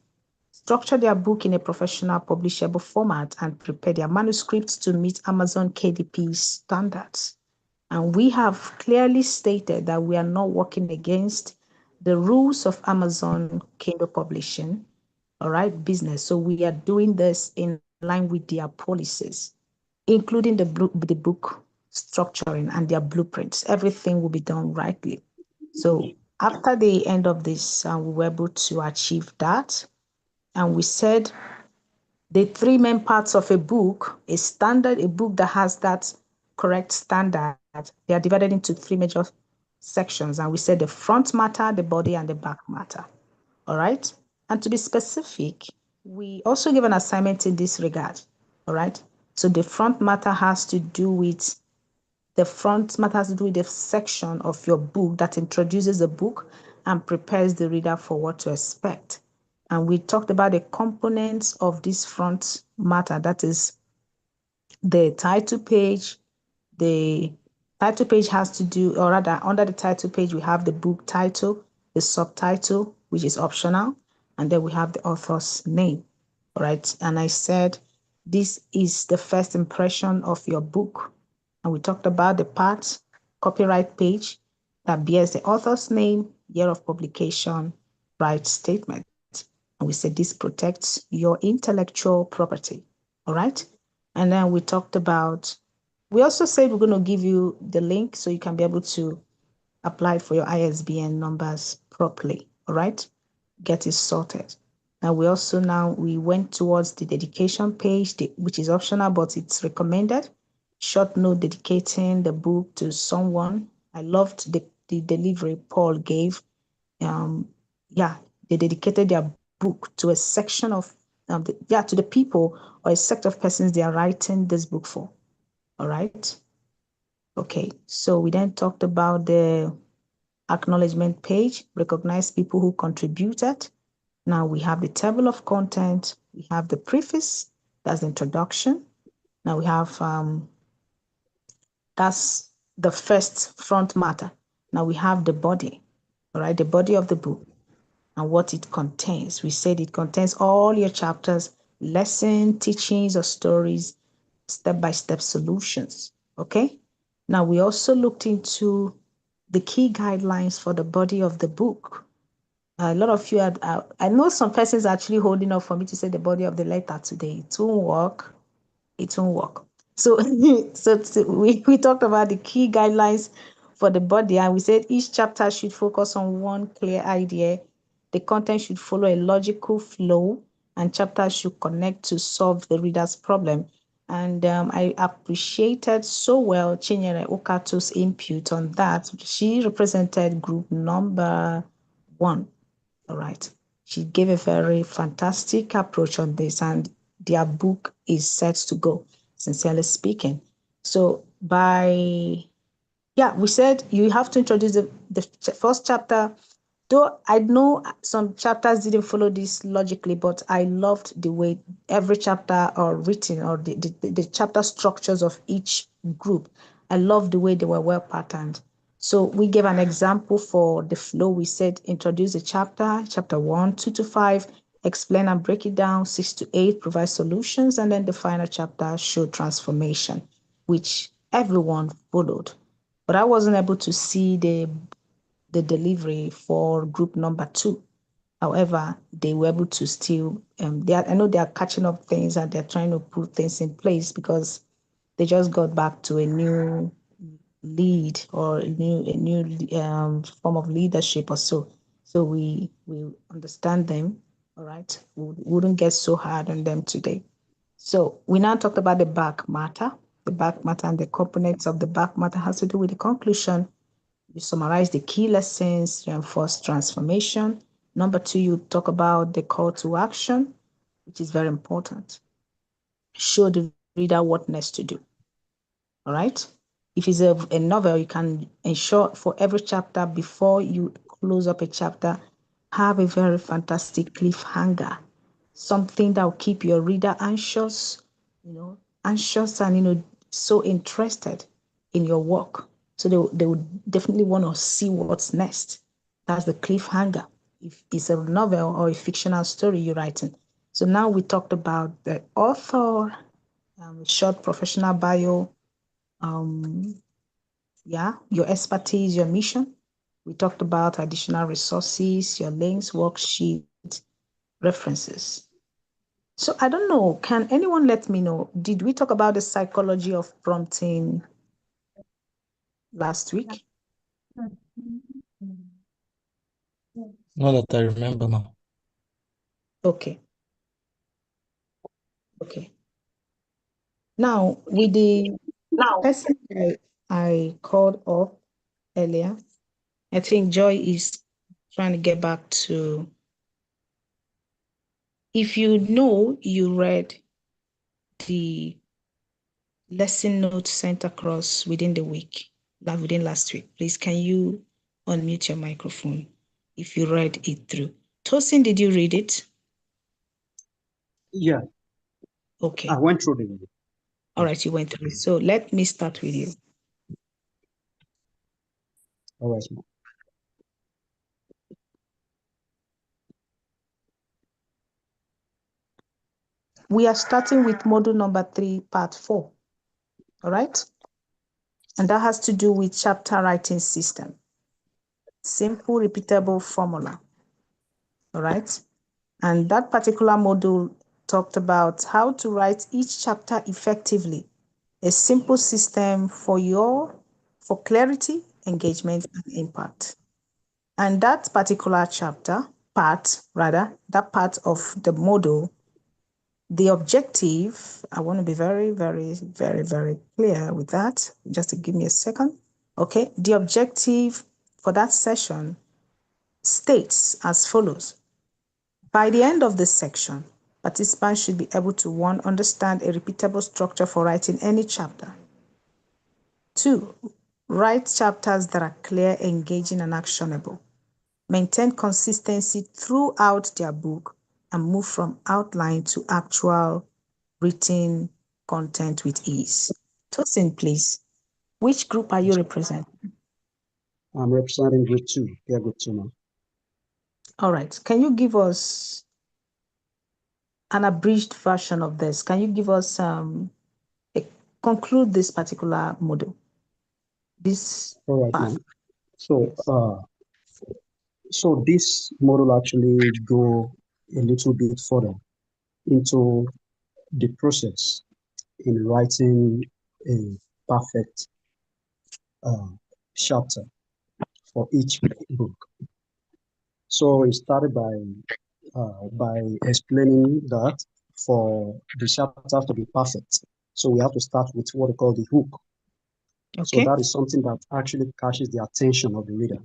structure their book in a professional publishable format, and prepare their manuscripts to meet Amazon KDP standards. And we have clearly stated that we are not working against the rules of Amazon Kindle publishing, all right, business. So we are doing this in line with their policies, including the book structuring and their blueprints. Everything will be done rightly. So after the end of this, we were able to achieve that. And we said the 3 main parts of a book, a book that has that correct standard, they are divided into 3 major sections. And we said the front matter, the body, and the back matter. All right. And to be specific, we also give an assignment in this regard. All right. So the front matter has to do with the section of your book that introduces the book and prepares the reader for what to expect. And we talked about the components of this front matter, that is the title page. The title page has to do, or rather, under the title page, we have the book title, the subtitle, which is optional, and then we have the author's name. All right. And I said, this is the first impression of your book. And we talked about the part, copyright page, that bears the author's name, year of publication, right statement. And we said this protects your intellectual property. All right. And then we talked about, we also said we're going to give you the link so you can be able to apply for your ISBN numbers properly. All right. Get it sorted. Now we went towards the dedication page, which is optional, but it's recommended. Short note dedicating the book to someone. I loved the delivery Paul gave. They dedicated their book to a section of to the people or a set of persons they are writing this book for. All right. Okay. So we then talked about the acknowledgement page, recognize people who contributed. Now we have the table of content. We have the preface. That's the introduction. Now we have that's the first front matter. Now we have the body. All right, the body of the book and what it contains. We said it contains all your chapters, lesson, teachings, or stories, step-by-step solutions. Okay. Now we also looked into the key guidelines for the body of the book. A lot of you had, I know some persons are actually holding up for me to say the body of the letter today. It won't work. It won't work. So, we talked about the key guidelines for the body, and we said each chapter should focus on one clear idea. The content should follow a logical flow, and chapters should connect to solve the reader's problem. And I appreciated so well Chinyere Okato's input on that. She represented group number 1. All right. She gave a very fantastic approach on this, and their book is set to go, sincerely speaking. So we said you have to introduce the first chapter. Though I know some chapters didn't follow this logically, but I loved the way every chapter or written or the chapter structures of each group. I loved the way they were well patterned. So we gave an example for the flow. We said introduce a chapter 1, 2 to 5, explain and break it down, 6 to 8, provide solutions, and then the final chapter show transformation, which everyone followed. But I wasn't able to see the delivery for group number 2. However, they were able to still, I know they are catching up things and they're trying to put things in place because they just got back to a new lead or a new form of leadership or so. So we understand them, all right? We wouldn't get so hard on them today. So we now talked about the back matter. The back matter and the components of the back matter has to do with the conclusion. You summarize the key lessons, reinforce transformation. Number 2, you talk about the call to action, which is very important. Show the reader what next to do. All right. If it's a novel, you can ensure for every chapter before you close up a chapter, have a very fantastic cliffhanger, something that will keep your reader anxious, anxious and so interested in your work. So they would definitely want to see what's next. That's the cliffhanger. If it's a novel or a fictional story you're writing. So now we talked about the author, short professional bio, your expertise, your mission. We talked about additional resources, your links, worksheet, references. So I don't know, can anyone let me know, did we talk about the psychology of prompting last week? Not that I remember now. Okay. Now, with the person I called up earlier, I think Joy is trying to get back to, if you know you read the lesson notes sent across within the week, like within last week. Please, can you unmute your microphone if you read it through? Tosin, did you read it? Yeah, Okay. I went through the. All right, you went through it. So let me start with you. All right, ma'am. We are starting with module number 3, part 4. All right? And that has to do with chapter writing system. Simple, repeatable formula. All right? And that particular module talked about how to write each chapter effectively, a simple system for clarity, engagement, and impact. And that particular that part of the module, the objective, I want to be very, very, very, very clear with that. Just to give me a second. Okay, the objective for that session states as follows. By the end of this section, participants should be able to 1, understand a repeatable structure for writing any chapter. 2, write chapters that are clear, engaging, and actionable. Maintain consistency throughout their book and move from outline to actual written content with ease. Tosin, please. Which group are you representing? I'm representing group 2. Yeah, group 2 now. All right. Can you give us an abridged version of this? Can you give us conclude this particular module? This All right, part. ma'am. So this model actually go a little bit further into the process in writing a perfect chapter for each book. So it started by explaining that for the chapters to be perfect, so we have to start with what we call the hook. So Okay. that is something that actually catches the attention of the reader.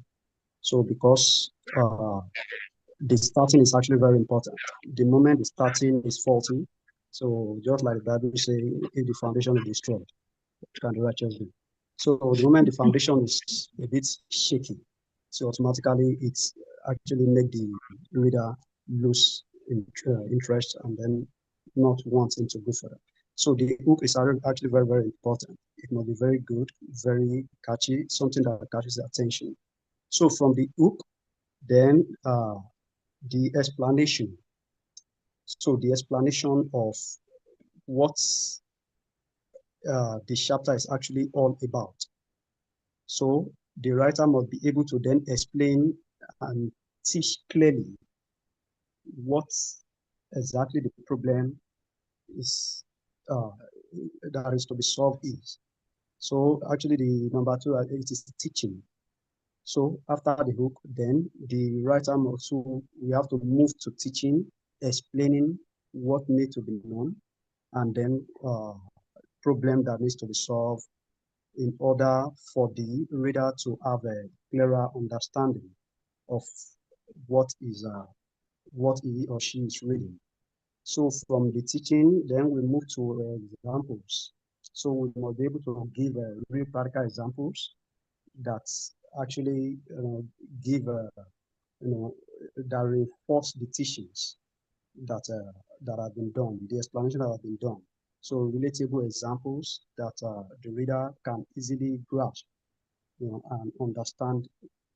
So because the starting is actually very important. The moment the starting is faulty, so just like the Bible say, if the foundation is destroyed, can the righteous do? So the moment the foundation is a bit shaky, so automatically it's actually make the reader lose interest and then not wanting to go further. So the hook is actually very, very important. It must be very good, very catchy, something that catches the attention. So from the hook, then the explanation. So the explanation of what the chapter is actually all about. So the writer must be able to then explain and teach clearly what exactly the problem is that is to be solved is. So actually the number 2, it is teaching. So after the hook, then the writer must, so we have to move to teaching, explaining what needs to be known, and then problem that needs to be solved in order for the reader to have a clearer understanding of what he or she is reading. So from the teaching, then we move to examples. So we must be able to give real practical examples that actually give that reinforce the teachings that have been done, the explanation that have been done. So relatable examples that the reader can easily grasp, and understand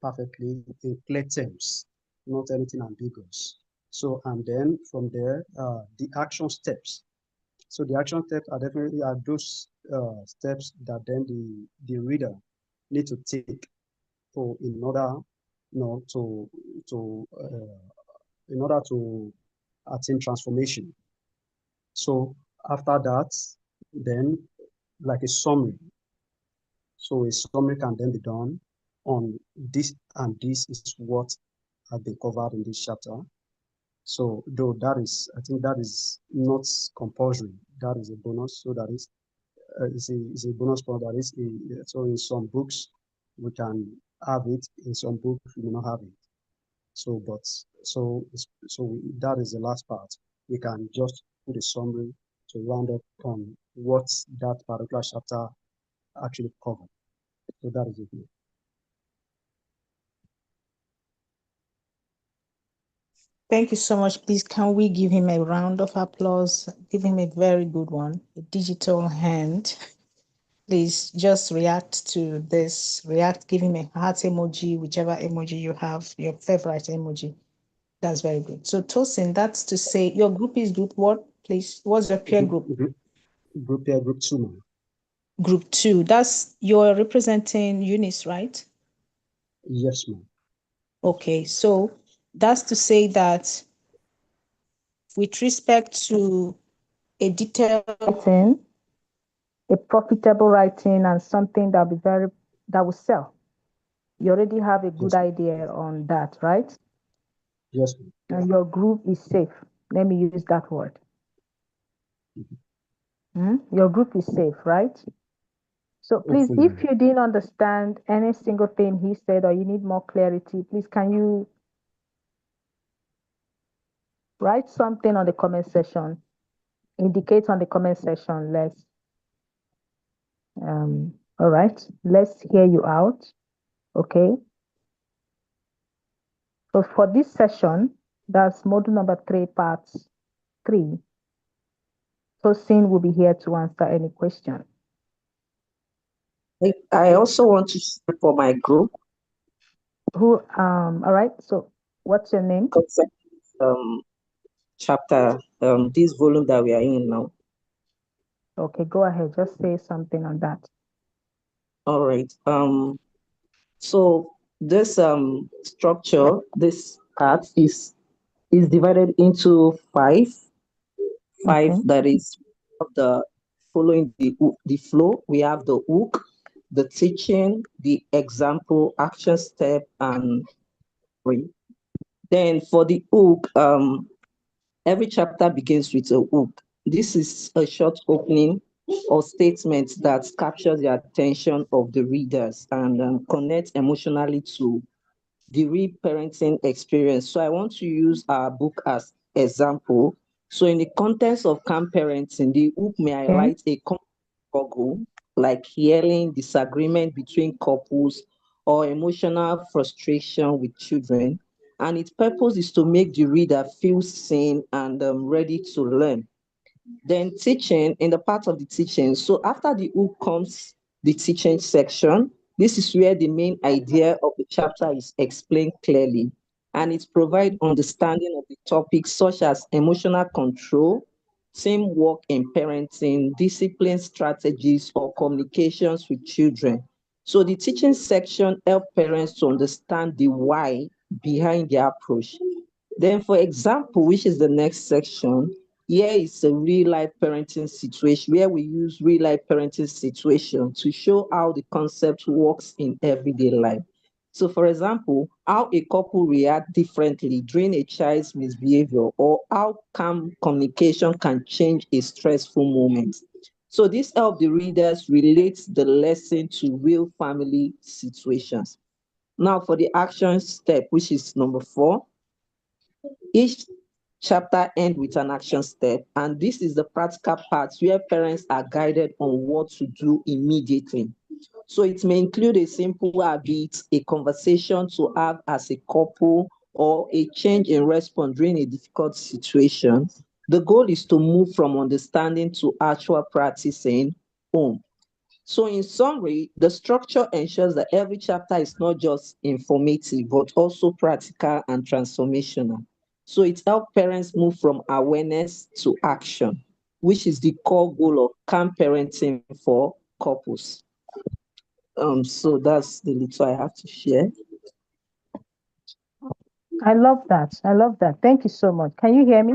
perfectly in clear terms, not anything ambiguous. So, and then from there, the action steps. So the action steps are definitely those steps that then the reader need to take for in order, to in order to attain transformation. So after that, then like a summary. So a summary can then be done on this, and this is what has been covered in this chapter. So though that is, I think that is not compulsory. That is a bonus. So that is a bonus point that is so in some books we can have it, in some books we may not have it. So but so that is the last part. We can just put a summary to round up on what that particular chapter actually covered. So that is it. Thank you so much. Please, can we give him a round of applause? Give him a very good one, a digital hand. Please just react to this. React, give him a heart emoji, whichever emoji you have, your favorite emoji. That's very good. So Tosin, that's to say your group is group what, please? What's your peer group? Group peer group 2, ma'am. Group 2. That's you're representing Eunice, right? Yes, ma'am. Okay, so that's to say that with respect to a detailed writing, a profitable writing, and something that will sell. You already have a good idea on that, right? Yes, ma'am. And your group is safe. Let me use that word. Your group is safe, right? So please, if you didn't understand any single thing he said or you need more clarity, please can you write something on the comment section, indicate on the comment section. All right, let's hear you out. Okay. So for this session, that's module number 3, part 3. Tosin will be here to answer any question. I also want to share for my group. All right. So what's your name? Chapter, this volume that we are in now. Okay, go ahead. Just say something on that. All right. So this structure, this part is divided into five. Okay. That is the following the flow. We have the hook, the teaching, the example, action step, and three. Then for the hook, every chapter begins with a hook. This is a short opening or statement that captures the attention of the readers and connects emotionally to the reparenting experience. So I want to use our book as example. So in the context of camp parenting, the hook may highlight a common struggle like yelling, disagreement between couples, or emotional frustration with children. And its purpose is to make the reader feel seen and ready to learn. Then teaching, in the part of the teaching. So after the hook comes the teaching section. This is where the main idea of the chapter is explained clearly, and it provides understanding of the topics such as emotional control, teamwork in parenting, discipline strategies, or communications with children. So the teaching section helps parents to understand the why behind the approach. Then, for example, which is the next section, here is a real life parenting situation where we use real life parenting situation to show how the concept works in everyday life. So, for example, how a couple react differently during a child's misbehavior, or how calm communication can change a stressful moment. So, this helps the readers relate the lesson to real family situations. Now, for the action step, which is number 4, each chapter ends with an action step, and this is the practical part where parents are guided on what to do immediately. So it may include a simple habit, a conversation to have as a couple, or a change in response during a difficult situation. The goal is to move from understanding to actual practicing home. So in summary, the structure ensures that every chapter is not just informative, but also practical and transformational. So it helps parents move from awareness to action, which is the core goal of camp parenting for couples. So that's the little I have to share. I love that. I love that. Thank you so much. Can you hear me?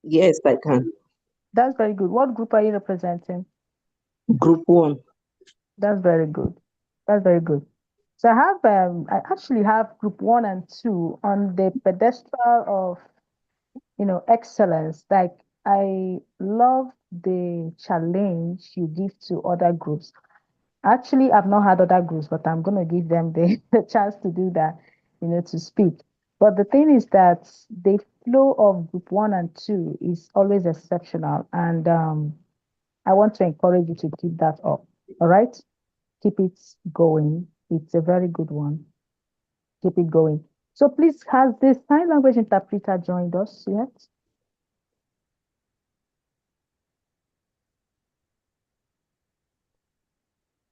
Yes, I can. That's very good. What group are you representing? Group 1. That's very good. That's very good. So I actually have group 1 and 2 on the pedestal of, excellence. Like I love the challenge you give to other groups. Actually, I've not had other groups, but I'm going to give them the chance to do that, to speak. But the thing is that they flow of group 1 and 2 is always exceptional, and I want to encourage you to keep that up. All right? Keep it going. It's a very good one. Keep it going. So please, has the sign language interpreter joined us yet?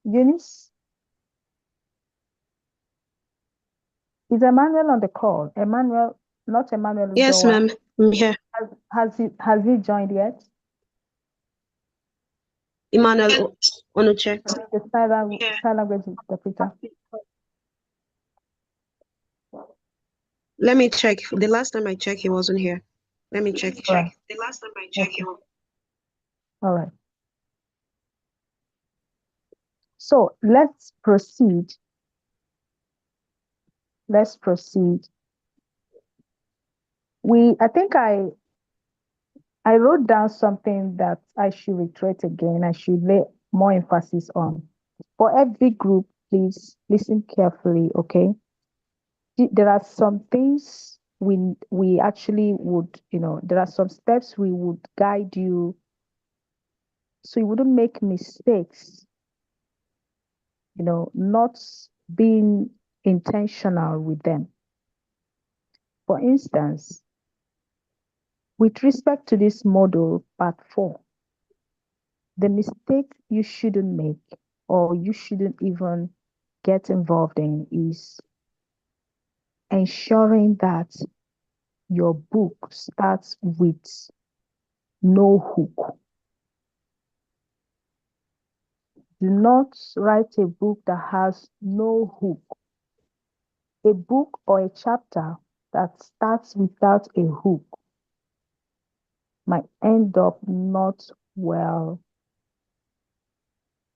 Eunice? Is Emmanuel on the call? Emmanuel, not Emmanuel Udowa. Yes, ma'am. I'm here. Has he joined yet? Emmanuel Onuche. The sign language interpreter. Let me check. The last time I checked, he wasn't here. Let me check. All right. The last time I checked, Okay. All right. So let's proceed. Let's proceed. I think I wrote down something that I should reiterate again. I should lay more emphasis on. For every group, please listen carefully, okay? There are some things we actually would, there are some steps we would guide you so you wouldn't make mistakes, not being intentional with them. For instance, with respect to this model, part 4, the mistake you shouldn't make or you shouldn't even get involved in is ensuring that your book starts with no hook. Do not write a book that has no hook. A book or a chapter that starts without a hook might end up not well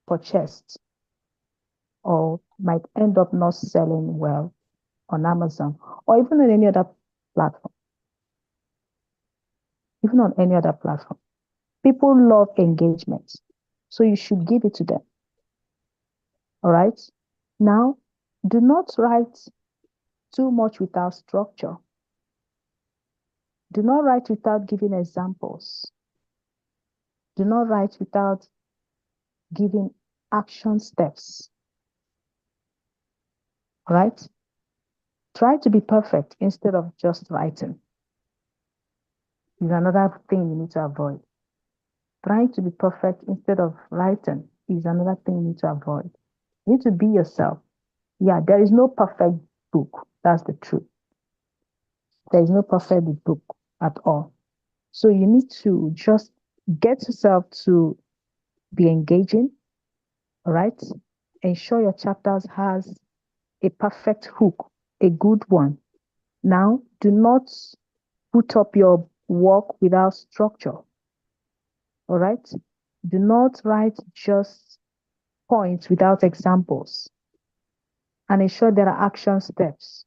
purchased or might end up not selling well on Amazon or even on any other platform. Even on any other platform. People love engagement, so you should give it to them. All right? Now, do not write too much without structure. Do not write without giving examples. Do not write without giving action steps. All right? Try to be perfect instead of just writing. Is another thing you need to avoid. Trying to be perfect instead of writing is another thing you need to avoid. You need to be yourself. Yeah, there is no perfect book. That's the truth. There is no perfect book at all. So you need to just get yourself to be engaging, all right? Ensure your chapters has a perfect hook, a good one. Now, do not put up your work without structure, all right? Do not write just points without examples. And ensure there are action steps.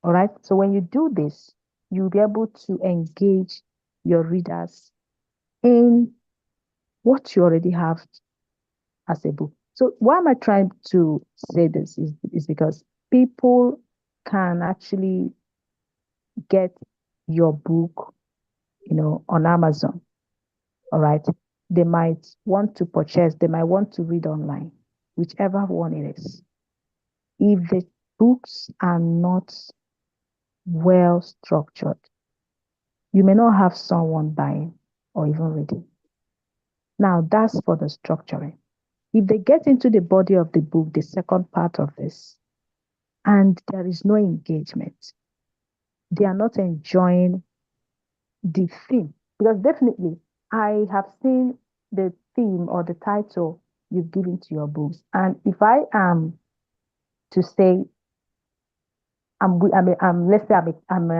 All right. So when you do this, you'll be able to engage your readers in what you already have as a book. So why am I trying to say this is because people can actually get your book, on Amazon. All right. They might want to purchase, they might want to read online, whichever one it is. If the books are not well structured, you may not have someone buying or even reading. Now, that's for the structuring. If they get into the body of the book, the second part of this, and there is no engagement, they are not enjoying the theme. Because definitely, I have seen the theme or the title you've given to your books. And if I am to say, let's say I'm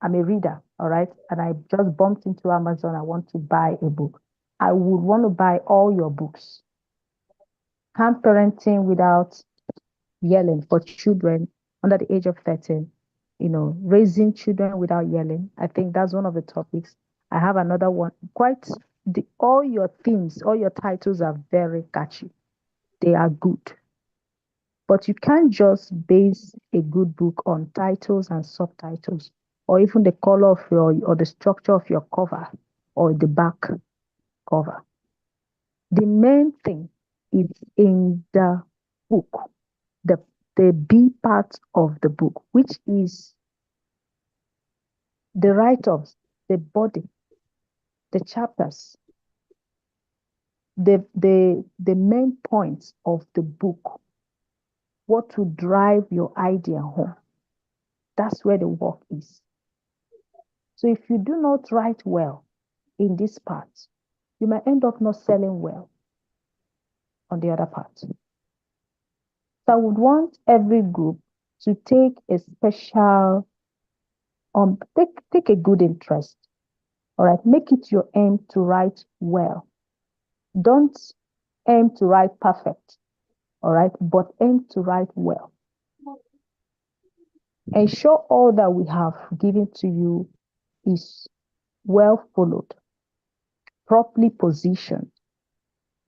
a reader, all right, and I just bumped into Amazon, I want to buy a book. I would want to buy all your books. Camp Parenting Without Yelling for Children under the age of 13, raising children without yelling. I think that's one of the topics. I have another one. All your themes, all your titles are very catchy. They are good. But you can't just base a good book on titles and subtitles, or even the color of or the structure of your cover or the back cover. The main thing is in the book, the B part of the book, which is the write-ups, the body, the chapters, the main points of the book, what will drive your idea home. That's where the work is. So if you do not write well in this part, you may end up not selling well on the other part. So I would want every group to take a special, take a good interest. All right, make it your aim to write well. Don't aim to write perfect, all right, but aim to write well. Ensure all that we have given to you is well followed, properly positioned.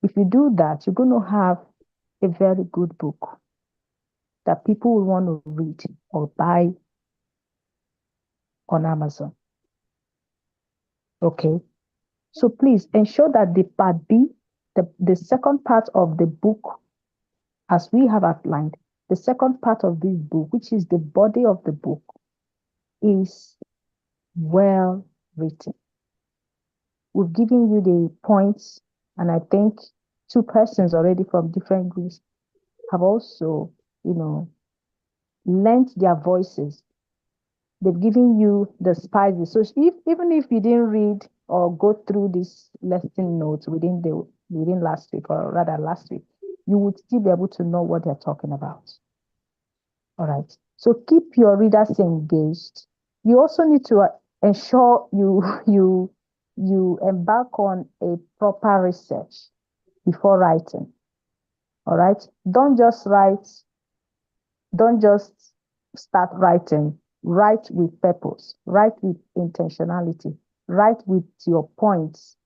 If you do that, you're going to have a very good book that people will want to read or buy on Amazon. Okay, so please ensure that the part B, the second part of the book, as we have outlined, the second part of this book, which is the body of the book, is well written. We've given you the points, and I think 2 persons already from different groups have also, lent their voices. They've given you the spices. So even if you didn't read or go through this lesson notes within last week, or rather last week, you would still be able to know what they're talking about. All right. So keep your readers engaged. You also need to ensure you embark on a proper research before writing. All right. Don't just start writing. Write with purpose. Write with intentionality. Write with your points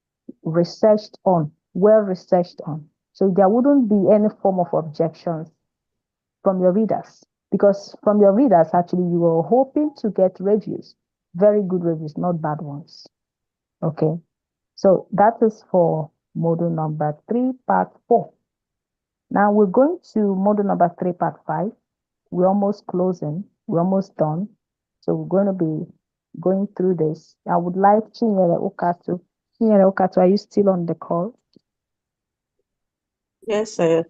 researched on, well researched on. So there wouldn't be any form of objections from your readers. Because from your readers, actually, you are hoping to get reviews, very good reviews, not bad ones. Okay. So that is for module number 3, part 4. Now we're going to module number 3, part 5. We're almost closing. We're almost done. So we're going to be going through this. I would like Chinyere Okatu. Chinyere Okatu, are you still on the call? Yes, sir.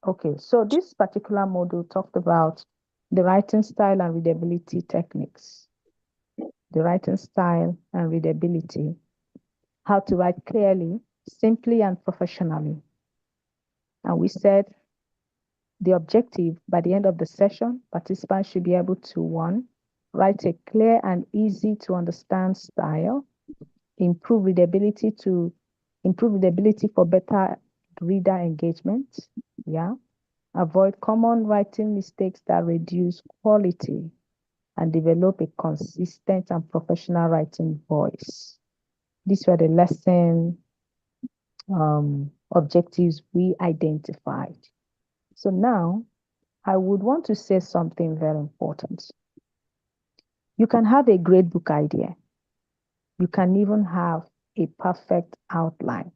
Okay, so this particular module talked about the writing style and readability techniques. The writing style and readability. How to write clearly, simply, and professionally. And we said the objective by the end of the session, participants should be able to, 1, write a clear and easy to understand style, improve readability for better reader engagement. Yeah. Avoid common writing mistakes that reduce quality, and develop a consistent and professional writing voice. These were the lesson objectives we identified. So now I would want to say something very important. You can have a great book idea. You can even have a perfect outline.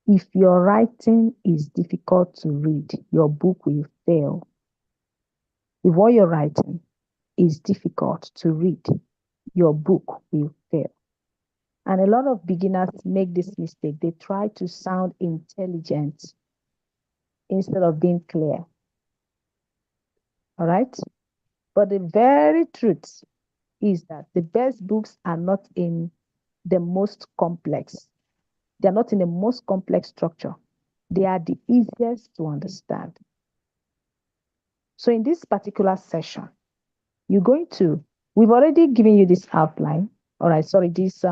If your writing is difficult to read, your book will fail. If what you're writing is difficult to read, your book will fail. And a lot of beginners make this mistake. They try to sound intelligent instead of being clear. All right? But the very truth is that the best books are not in the most complex. They're not in the most complex structure. They are the easiest to understand. So in this particular session, we've already given you this outline. All right, sorry, this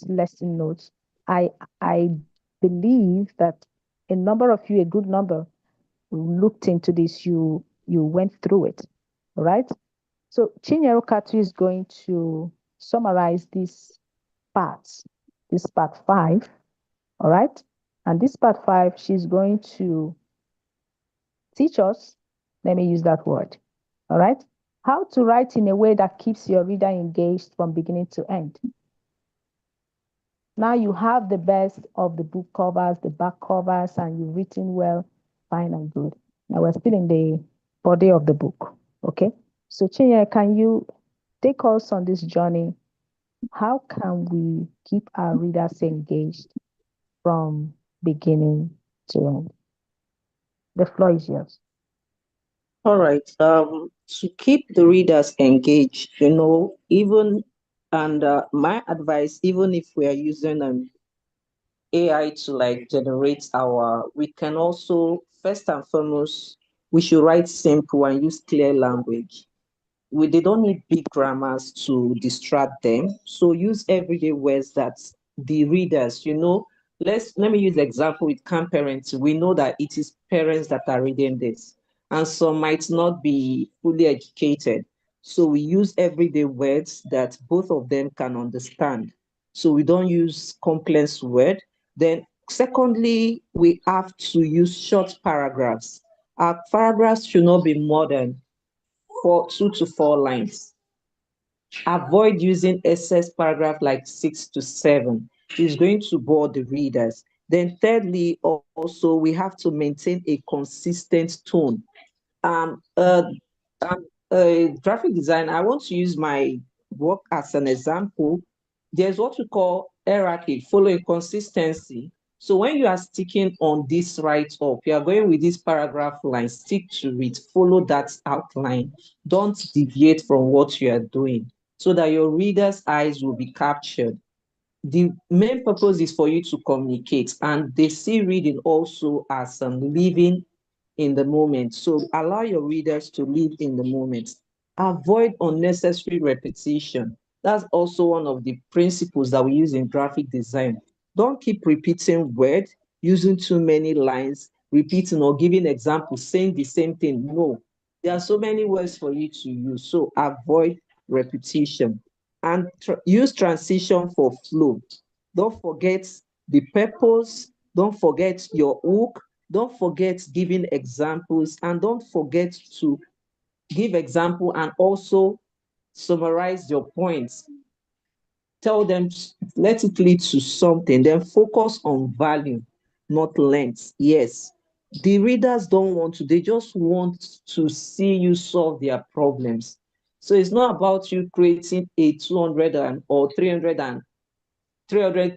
lesson notes. I believe that a good number, looked into this, you went through it. All right. So Chinyere Okatu is going to summarize these parts, this part 5. All right. And this part 5, she's going to teach us, let me use that word, all right? How to write in a way that keeps your reader engaged from beginning to end. Now you have the best of the book covers, the back covers, and you've written well, fine and good. Now we're still in the body of the book, okay? So Chinye, can you take us on this journey? How can we keep our readers engaged from beginning to end? The floor is yours. All right. To keep the readers engaged, even and my advice, even if we are using AI to like generate we can also first and foremost we should write simple and use clear language. They don't need big grammars to distract them. So use everyday words that the readers, let me use example with camp parents. We know that it is parents that are reading this, and some might not be fully educated. So we use everyday words that both of them can understand. So we don't use complex word. Then secondly, we have to use short paragraphs. Our paragraphs should not be more than 2 to 4 lines. Avoid using excess paragraph like 6 to 7. It's going to bore the readers. Then thirdly, also, we have to maintain a consistent tone. Um, uh, Graphic design, I want to use my work as an example. There's what we call hierarchy, following consistency. So when you are sticking on this right up, you are going with this paragraph line, stick to it, follow that outline. Don't deviate from what you are doing so that your reader's eyes will be captured. The main purpose is for you to communicate, and they see reading also as living in the moment. So allow your readers to live in the moment. Avoid unnecessary repetition. That's also one of the principles that we use in graphic design. Don't keep repeating words, using too many lines, repeating or giving examples, saying the same thing. No, there are so many words for you to use. So avoid repetition and use transition for flow. Don't forget the purpose. Don't forget your hook. Don't forget giving examples, and don't forget to give example and also summarize your points. Tell them, let it lead to something. Then focus on value, not length. Yes, the readers don't want to, they just want to see you solve their problems. So it's not about you creating a 200 or 300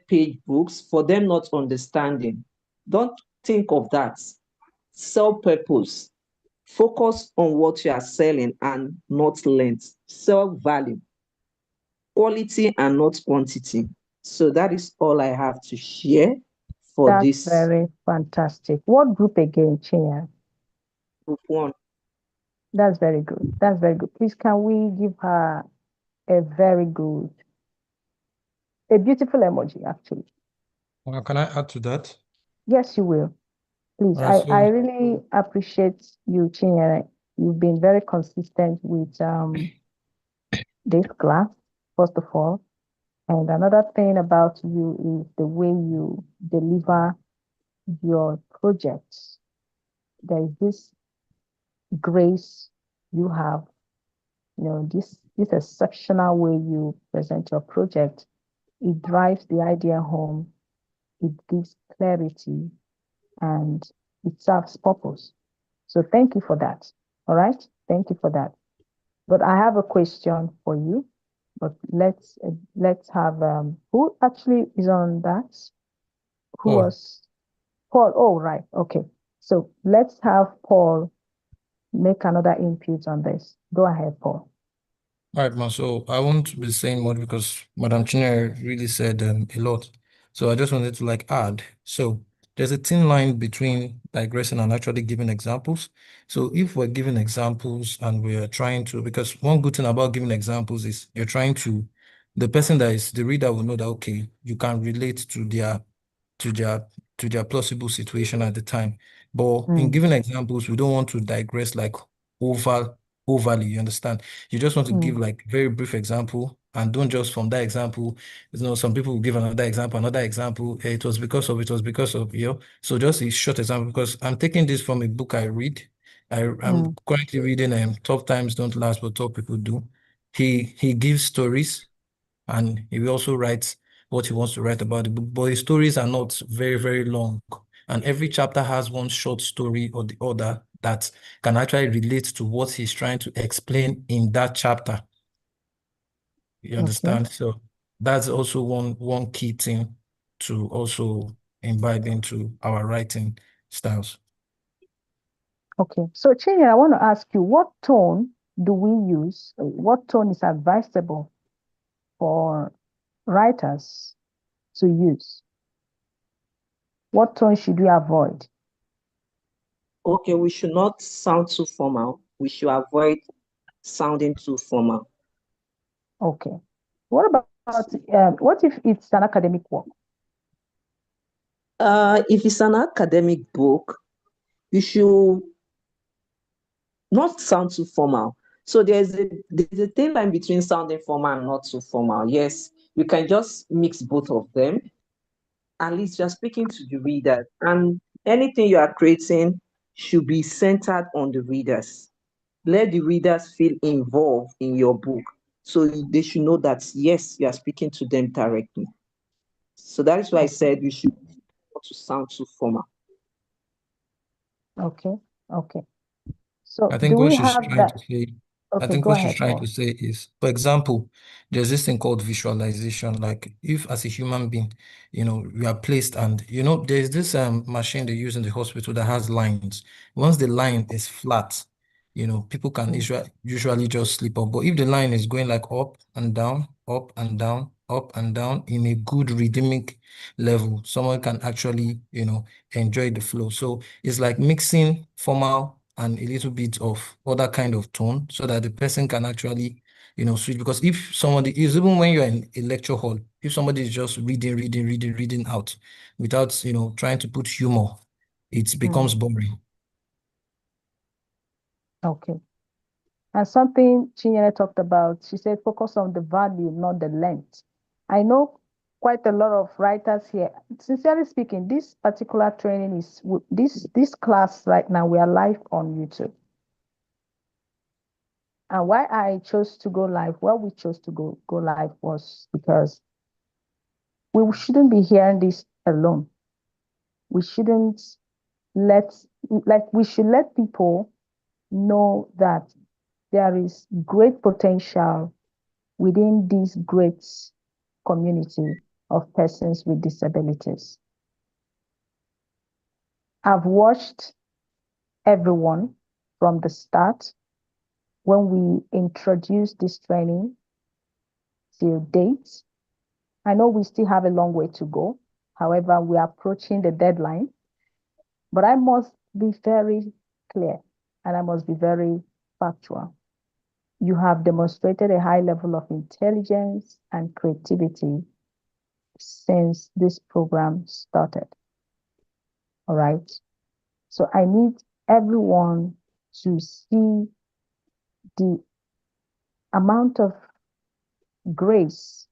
page books for them not understanding. Don't think of that. Sell purpose. Focus on what you are selling and not length. Sell value, quality and not quantity. So that is all I have to share for That's this very fantastic. What group again, Chinye? group 1. That's very good. That's very good. Please, can we give her a very good, a beautiful emoji, actually? Can I add to that? Yes, you will. Please, All right, I really appreciate you, Chinye. You've been very consistent with this class, first of all. And another thing about you is the way you deliver your projects. There is this grace you have, this exceptional way you present your project. It drives the idea home, it gives clarity, and it serves purpose. So thank you for that. All right, thank you for that. But I have a question for you. But let's have who actually is on that? Who Paul. was Paul? Oh, right. Okay. So let's have Paul make another input on this. Go ahead, Paul. All right, man. So I won't be saying more because Madam Chinere really said a lot. So I just wanted to like add. So there's a thin line between digressing and actually giving examples. So if we're giving examples and we're trying to, because one good thing about giving examples is you're trying to, the person that is the reader will know that okay, you can relate to to their their plausible situation at the time. But in giving examples, we don't want to digress like overly, you understand? You just want to give like very brief example and don't just from that example, some people will give another example. It was because of, so just a short example because I'm taking this from a book I read. I'm currently reading Tough Times Don't Last, but Tough People Do. He gives stories, and he will also write what he wants to write about the book, but his stories are not very, very long. And every chapter has one short story or the other that can actually relate to what he's trying to explain in that chapter. You understand? So that's also one key thing to also imbibe into our writing styles. Okay. So Chinyere, I want to ask you, what tone do we use? What tone is advisable for writers to use? What tone should we avoid? Okay, we should not sound too formal. We should avoid sounding too formal. Okay. What about what if it's an academic work? If it's an academic book, you should not sound too formal. So there's a thin line between sounding formal and not too formal. Yes, you can just mix both of them. At least you're speaking to the reader, and anything you are creating should be centered on the readers. Let the readers feel involved in your book, so they should know that yes, you are speaking to them directly. So that is why I said you should not to sound too formal. Okay. Okay. So I do think what we she's have trying that? to say, I Okay, think go what she's ahead, trying to Paul. say is, for example, there's this thing called visualization. Like if as a human being, we are placed and there's this machine they use in the hospital that has lines. Once the line is flat, people can usually just slip up. But if the line is going like up and down, up and down, up and down in a good rhythmic level, someone can actually, enjoy the flow. So it's like mixing formal and a little bit of other kind of tone so that the person can actually, switch. Because if somebody is, even when you're in a lecture hall, if somebody is just reading out without, trying to put humor, it becomes boring. Okay. And something Chinyere talked about, she said, focus on the value, not the length. I know quite a lot of writers here. Sincerely speaking, this particular training is, this class right now, we are live on YouTube. And why I chose to go live, well, we chose to go live was because we shouldn't be hearing this alone. We shouldn't we should let people know that there is great potential within this great community of persons with disabilities. I've watched everyone from the start when we introduced this training till date. I know we still have a long way to go. However, we are approaching the deadline, but I must be very clear and I must be very factual. You have demonstrated a high level of intelligence and creativity since this program started. All right. So I need everyone to see the amount of grace,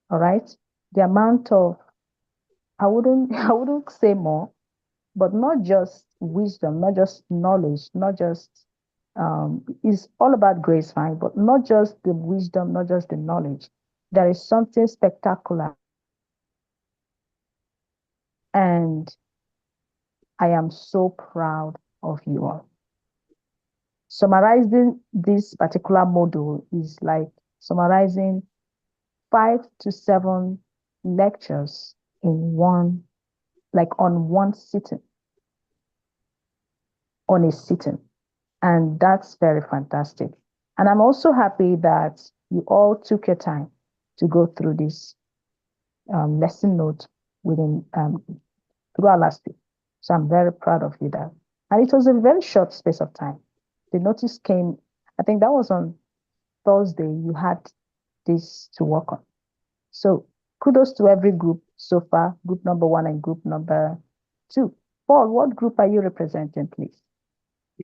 all right? The amount of, I wouldn't say more, but not just wisdom, not just knowledge, not just it's all about grace, fine, but not just the wisdom, not just the knowledge. There is something spectacular. And I am so proud of you all. Summarizing this particular module is like summarizing 5 to 7 lectures in one, like on one sitting, on a sitting. And that's very fantastic. And I'm also happy that you all took your time to go through this lesson note within through our last week. So I'm very proud of you that. And it was a very short space of time. The notice came, I think that was on Thursday, you had this to work on. So kudos to every group so far, group number 1 and group number 2. Paul, what group are you representing, please?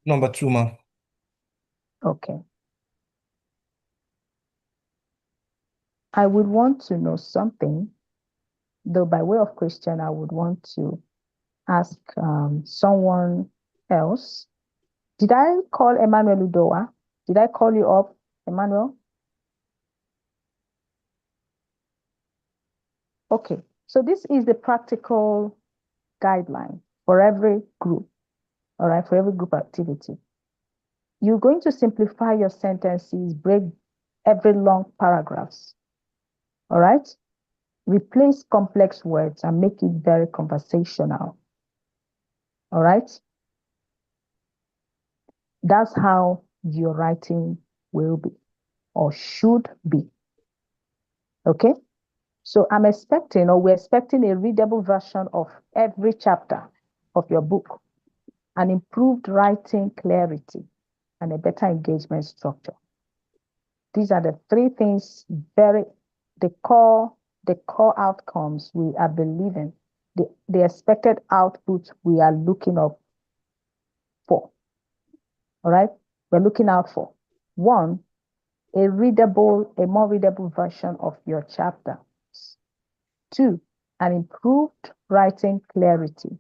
Number 2, ma. Okay. I would want to know something, though by way of question, I would want to ask someone else. Did I call Emmanuel Udoa? Did I call you up, Emmanuel? Okay, so this is the practical guideline for every group, all right, for every group activity. You're going to simplify your sentences, break every long paragraphs, all right? Replace complex words and make it very conversational, all right? That's how your writing will be or should be, okay? So I'm expecting, or we're expecting, a readable version of every chapter of your book, an improved writing clarity, and a better engagement structure. These are the three things, the core outcomes we are believing, the expected output we are looking up for. All right, we're looking out for. One, a more readable version of your chapter. Two, an improved writing clarity.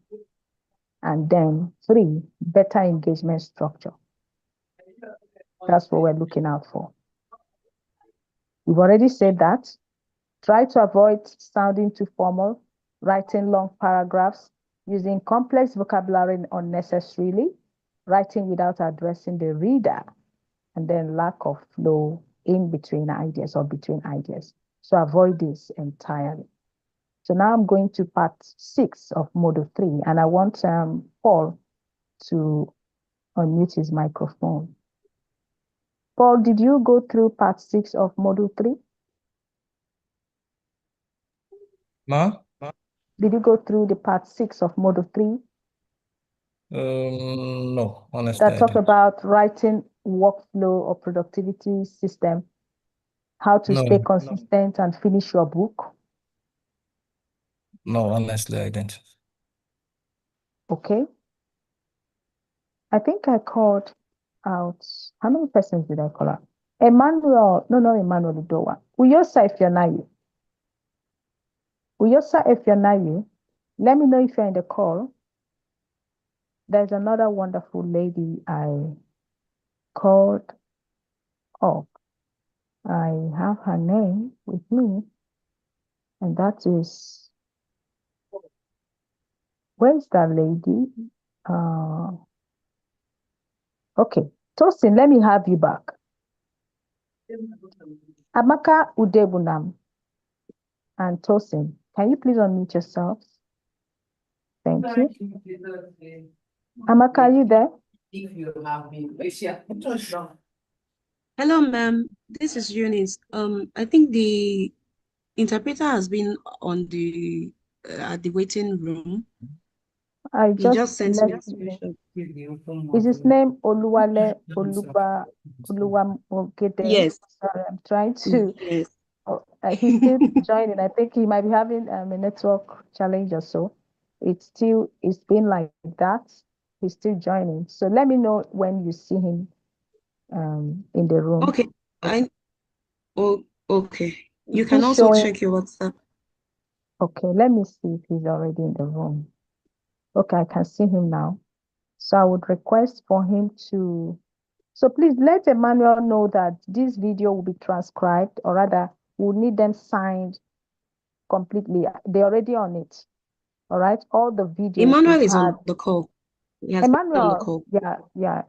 And then three, better engagement structure. That's what we're looking out for. We've already said that. Try to avoid sounding too formal, writing long paragraphs, using complex vocabulary unnecessarily, writing without addressing the reader, and then lack of flow in between ideas or between ideas. So avoid this entirely. So now I'm going to part 6 of module 3, and I want Paul to unmute his microphone. Paul, did you go through part 6 of module 3? Ma? Did you go through the part 6 of module 3? No, honestly, That I talked didn't. about writing workflow or productivity system, how to stay No, consistent and finish your book. no, honestly, I didn't. Okay. I think I called out, how many persons did I call out? Emmanuel, no, not Emmanuel Udoa. Uyosa Ifeanayi. Uyosa Ifeanayi, let me know if you're in the call. There's another wonderful lady I called up. I have her name with me, and that is, where's that lady? Okay, Tosin, let me have you back. Amaka Udebunam and Tosin, can you please unmute yourselves? Thank you. Amaka, are you there? Hello, ma'am. This is Eunice. I think the interpreter has been on the at the waiting room. I He just just sent let me a you know. screenshot. Is his name Oluwale Oluwamogede? Yes, Sorry, I'm trying to. yes. He's still joining. I think he might be having a network challenge or so. It's been like that. He's still joining. So let me know when you see him in the room. Okay. Okay. You Is he can also showing? check your WhatsApp. Okay, let me see if he's already in the room. Okay, I can see him now. So I would request for him to. So please let Emmanuel know that this video will be transcribed, or rather, we'll need them signed completely. They're already on it. All right. All the videos Emmanuel we've is had. on the call. He has been on the Emmanuel, call.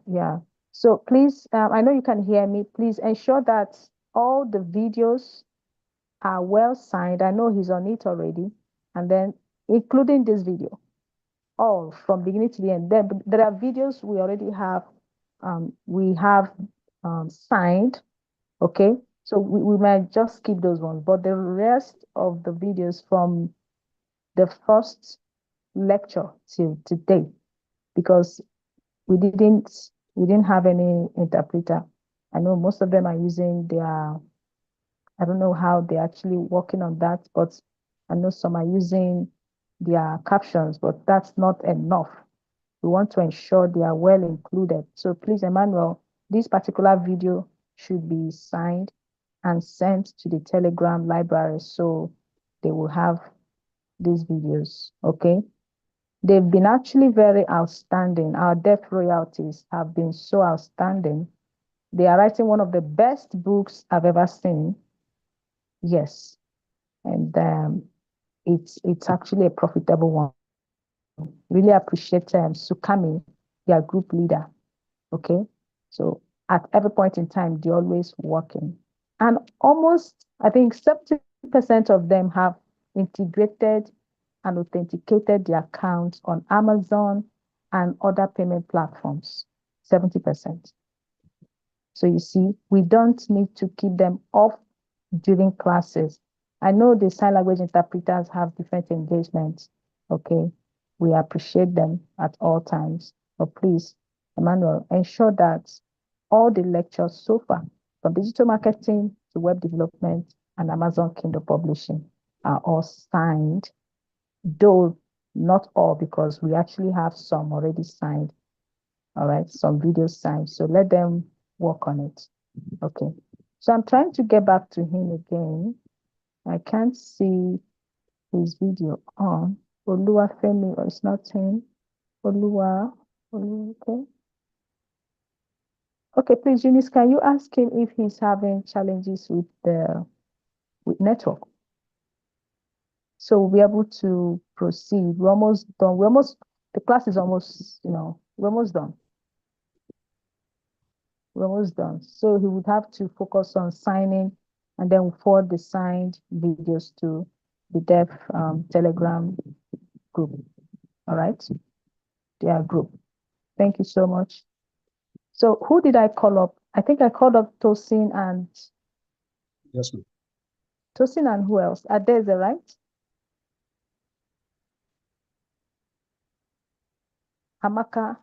yeah. So please, I know you can hear me. Please ensure that all the videos are well signed. I know he's on it already. And then including this video, all from beginning to the end. There are videos we already have, signed. Okay. So we might just skip those ones, but the rest of the videos from the first lecture till today, because we didn't have any interpreter. I know most of them are using I don't know how they're actually working on that, but I know some are using their captions, but that's not enough. We want to ensure they are well included. So please, Emmanuel, this particular video should be signed and sent to the Telegram library so they will have these videos, okay? They've been actually very outstanding. Our deaf royalties have been so outstanding. They are writing one of the best books I've ever seen. Yes. And it's actually a profitable one. Really appreciate Sukami, their group leader. Okay. So at every point in time, they're always working. And almost, I think 70% of them have integrated and authenticated their accounts on Amazon and other payment platforms. 70%. So you see, we don't need to keep them off during classes. I know the sign language interpreters have different engagements. Okay. We appreciate them at all times. But please, Emmanuel, ensure that all the lectures so far, from digital marketing to web development and Amazon Kindle publishing, are all signed, though not all, because we actually have some already signed. All right, some videos signed. So let them work on it. Okay. So I'm trying to get back to him again. I can't see his video on. Oluwafemi, or it's not him. Okay. Okay, please, Eunice, can you ask him if he's having challenges with network? So we'll be able to proceed. We're almost done. The class is almost, we're almost done. We're almost done. So he would have to focus on signing and then forward the signed videos to the deaf Telegram group. All right. Their group. Thank you so much. So who did I call up? I think I called up Tosin and Yes, ma'am. Tosin and who else? Adeze, right? Amaka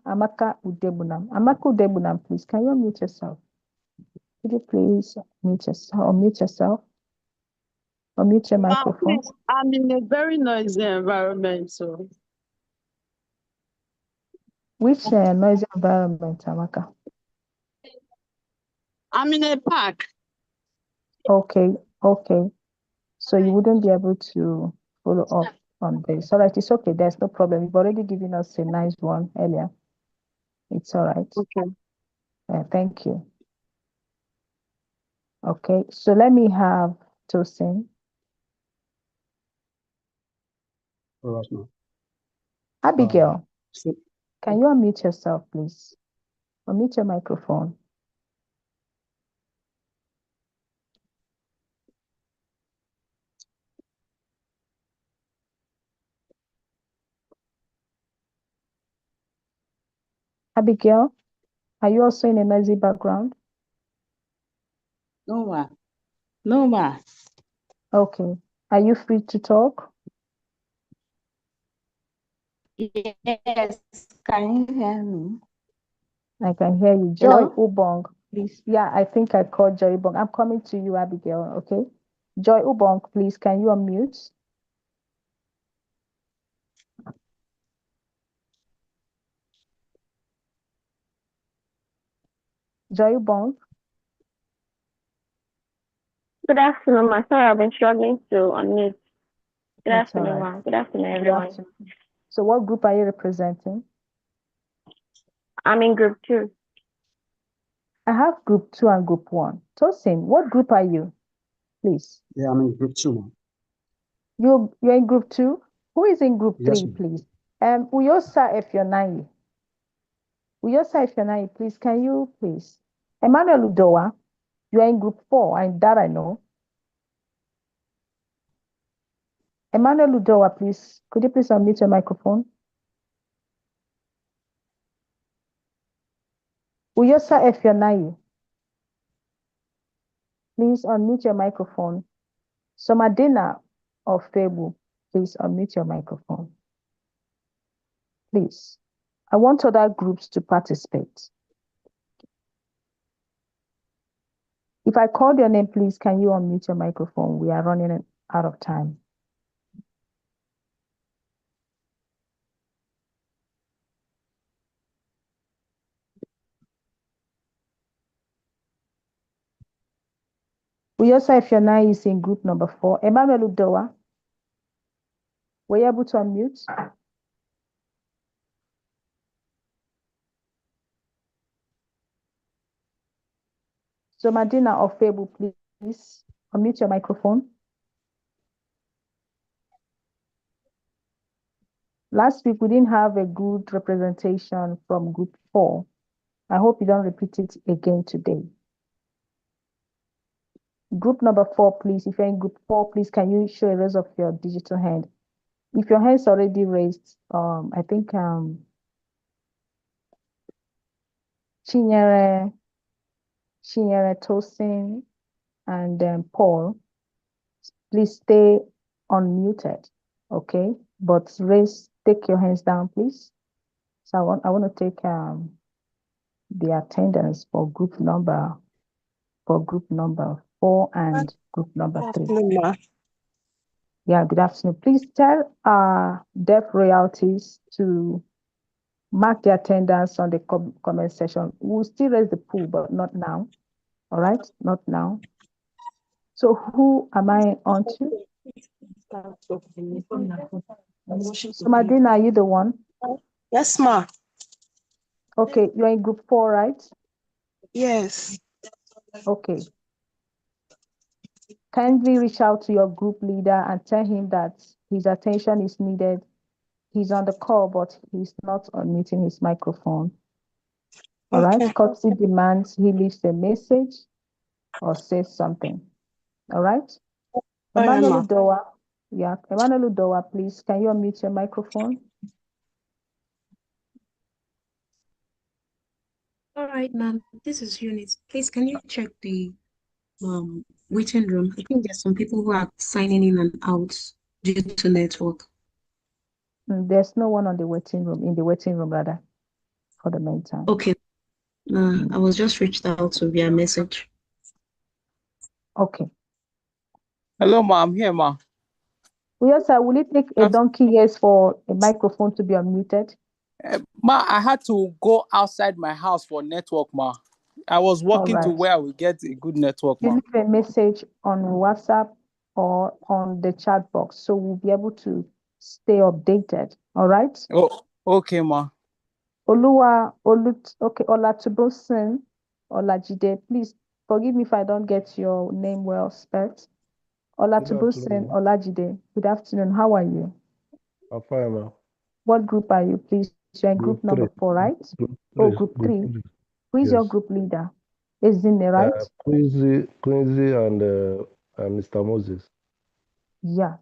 Udebunam. Amaka Udebunam, please. Can you unmute yourself? Could you please unmute yourself? Unmute your microphone. Please, I'm in a very noisy environment, so. Which noisy environment, Amaka? I'm in a park. Okay. So you wouldn't be able to follow up on this. All right, it's okay. There's no problem. You've already given us a nice one earlier. It's all right. Okay. Thank you. Okay, so let me have Tosin. All right, ma'am. Abigail, can you unmute yourself, please? Unmute your microphone. Abigail, are you also in a noisy background? No, ma. No, ma. Okay. Are you free to talk? Yes. Can you hear me? I can hear you. Joy Hello? Ubong, please. Yeah, I think I called Joy Ubong. I'm coming to you, Abigail, okay? Joy Ubong, please, can you unmute? Joy Ubong. Good afternoon, ma. Sorry, I've been struggling to unmute. Good That's afternoon, all right. ma. Good afternoon, Good everyone. afternoon. So what group are you representing? I'm in group 2. I have group 2 and group 1. Tosin, what group are you? Please. Yeah, I'm in group 2, ma'am. You're in group 2? Who is in group 3, Yes, ma'am. please? Uyosa Efyonayi. Uyosa Efyonayi, please, can you please? Emmanuel Udowa, you are in group 4, and that I know. Emmanuel Udowa, please, could you please unmute your microphone? Uyosa Efyonayi, please unmute your microphone. Somadina of Febu, please unmute your microphone. Please. I want other groups to participate. If I call your name, please, can you unmute your microphone? We are running out of time. Uyosa Efyonayi is in group number 4. Emmanuel Udowa, were you able to unmute? So Madina or Febu, please unmute your microphone. Last week, we didn't have a good representation from group 4. I hope you don't repeat it again today. Group number 4, please. If you're in group 4, please, can you show a raise of your digital hand? If your hand's already raised, I think Chinyere Tosin and Paul, please stay unmuted, okay? But take your hands down, please. So I want to take the attendance for group number 4 and group number 3. Yeah, good afternoon. Please tell deaf royalties to mark the attendance on the comment section. We'll still raise the pool, but not now. All right, not now. So who am I on to? So Madina, are you the one? Yes, ma. Okay, you're in group 4, right? Yes. Okay. Kindly reach out to your group leader and tell him that his attention is needed. He's on the call, but he's not unmuting his microphone. All right, courtesy demands he leaves a message or says something. All right? Emmanuel Udoa, Emmanuel Udoa, please, can you unmute your microphone? All right, ma'am. This is Eunice. Please, can you check the waiting room? I think there's some people who are signing in and out due to network. There's no one in the waiting room rather, for the meantime. Okay. I was just reached out to via message. Okay. Hello, ma. I'm here, ma. Yes, sir. Will it take a donkey years for a microphone to be unmuted? Ma, I had to go outside my house for network, ma. I was walking to where we get a good network, ma. You leave a message on WhatsApp or on the chat box, so we'll be able to stay updated. All right? Oh, okay, ma. Olatubosin Olajide, please forgive me if I don't get your name well spelled. Olatubosin Olajide, good afternoon. How are you? I'm fine, ma'am. What group are you, please? You're in group number 4, right? Group 3. Who is your group leader? Ezine, right? Quincy and Mr. Moses. Yeah.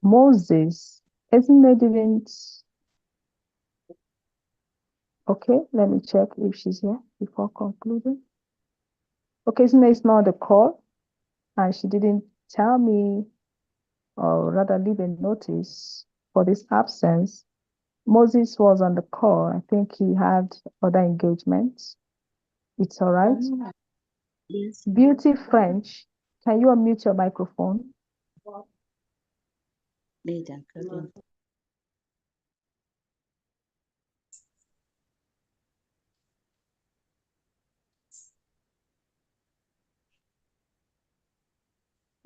Moses. Ezine didn't. Okay, let me check if she's here before concluding. Okay, Ezine is not on the call, and she didn't tell me, or rather leave a notice for this absence. Moses was on the call. I think he had other engagements. It's all right. Yes. Beauty French, can you unmute your microphone?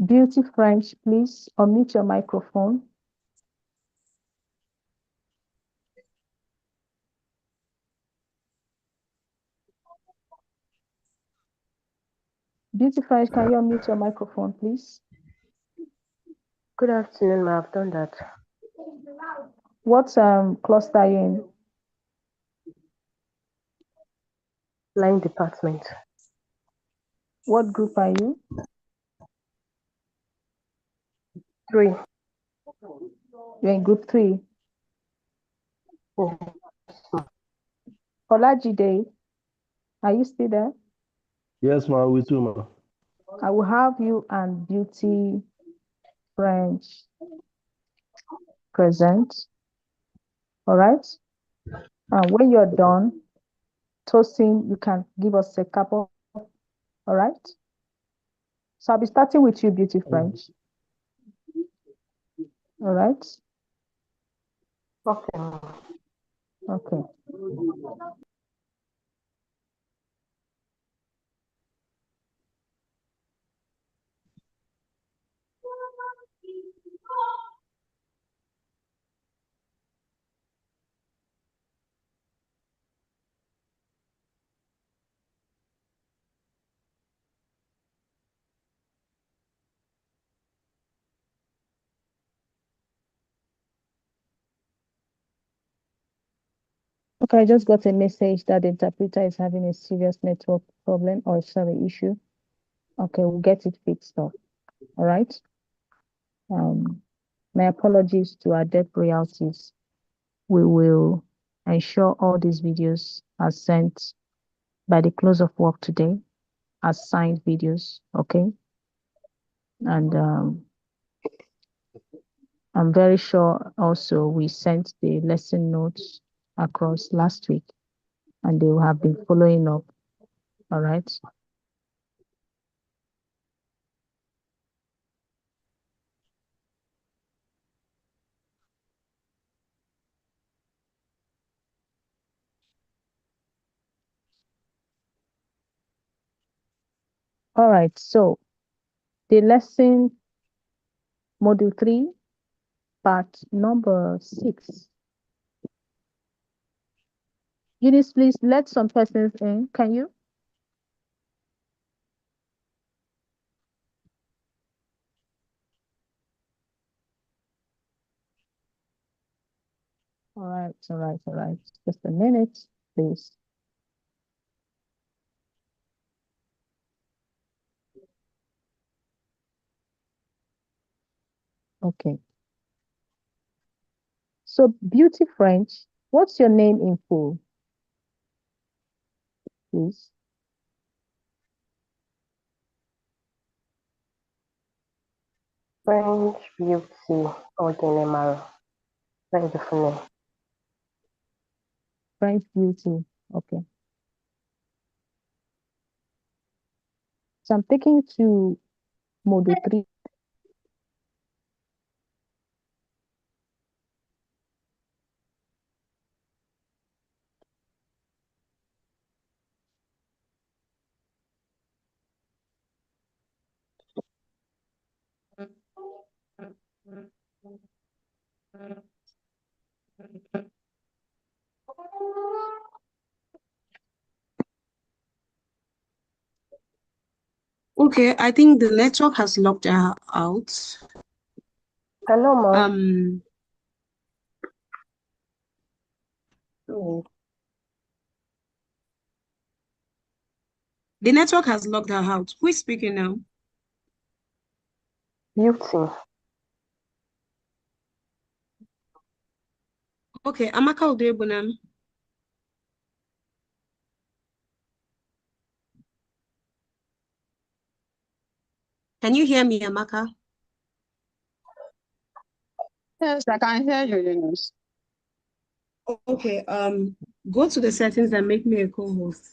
Beauty French, please unmute your microphone. Beauty French, can you unmute your microphone, please? Good afternoon, ma. I've done that. What cluster are you in? Line department. What group are you? 3. You're in group 3. Oh. Olajide, are you still there? Yes, ma'am, with you, ma'am. I will have you and Beauty French present. All right? And when you're done, Tosin, you can give us a couple. All right? So I'll be starting with you, Beauty French. All right? Okay. Okay. Okay, I just got a message that the interpreter is having a serious network problem or sorry issue. Okay, we'll get it fixed up. All right. My apologies to our debt royalties. We will ensure all these videos are sent by the close of work today as signed videos. Okay. And I'm very sure also we sent the lesson notes across last week and they will have been following up. All right. All right. So the lesson module 3, part number 6. Eunice, please let some persons in. Can you? All right, all right, all right. Just a minute, please. Okay. So, Beauty French, what's your name in full, please? French Beauty Ogenemaro. Very beautiful name. French Beauty. Okay. So I'm taking to module 3. Okay, I think the network has locked her out. Hello, Mom. The network has locked her out. Who is speaking now? Beauty. Okay, Amaka Udebunam. Can you hear me, Amaka? Yes, I can hear you, Eunice. Okay, go to the settings and make me a co-host.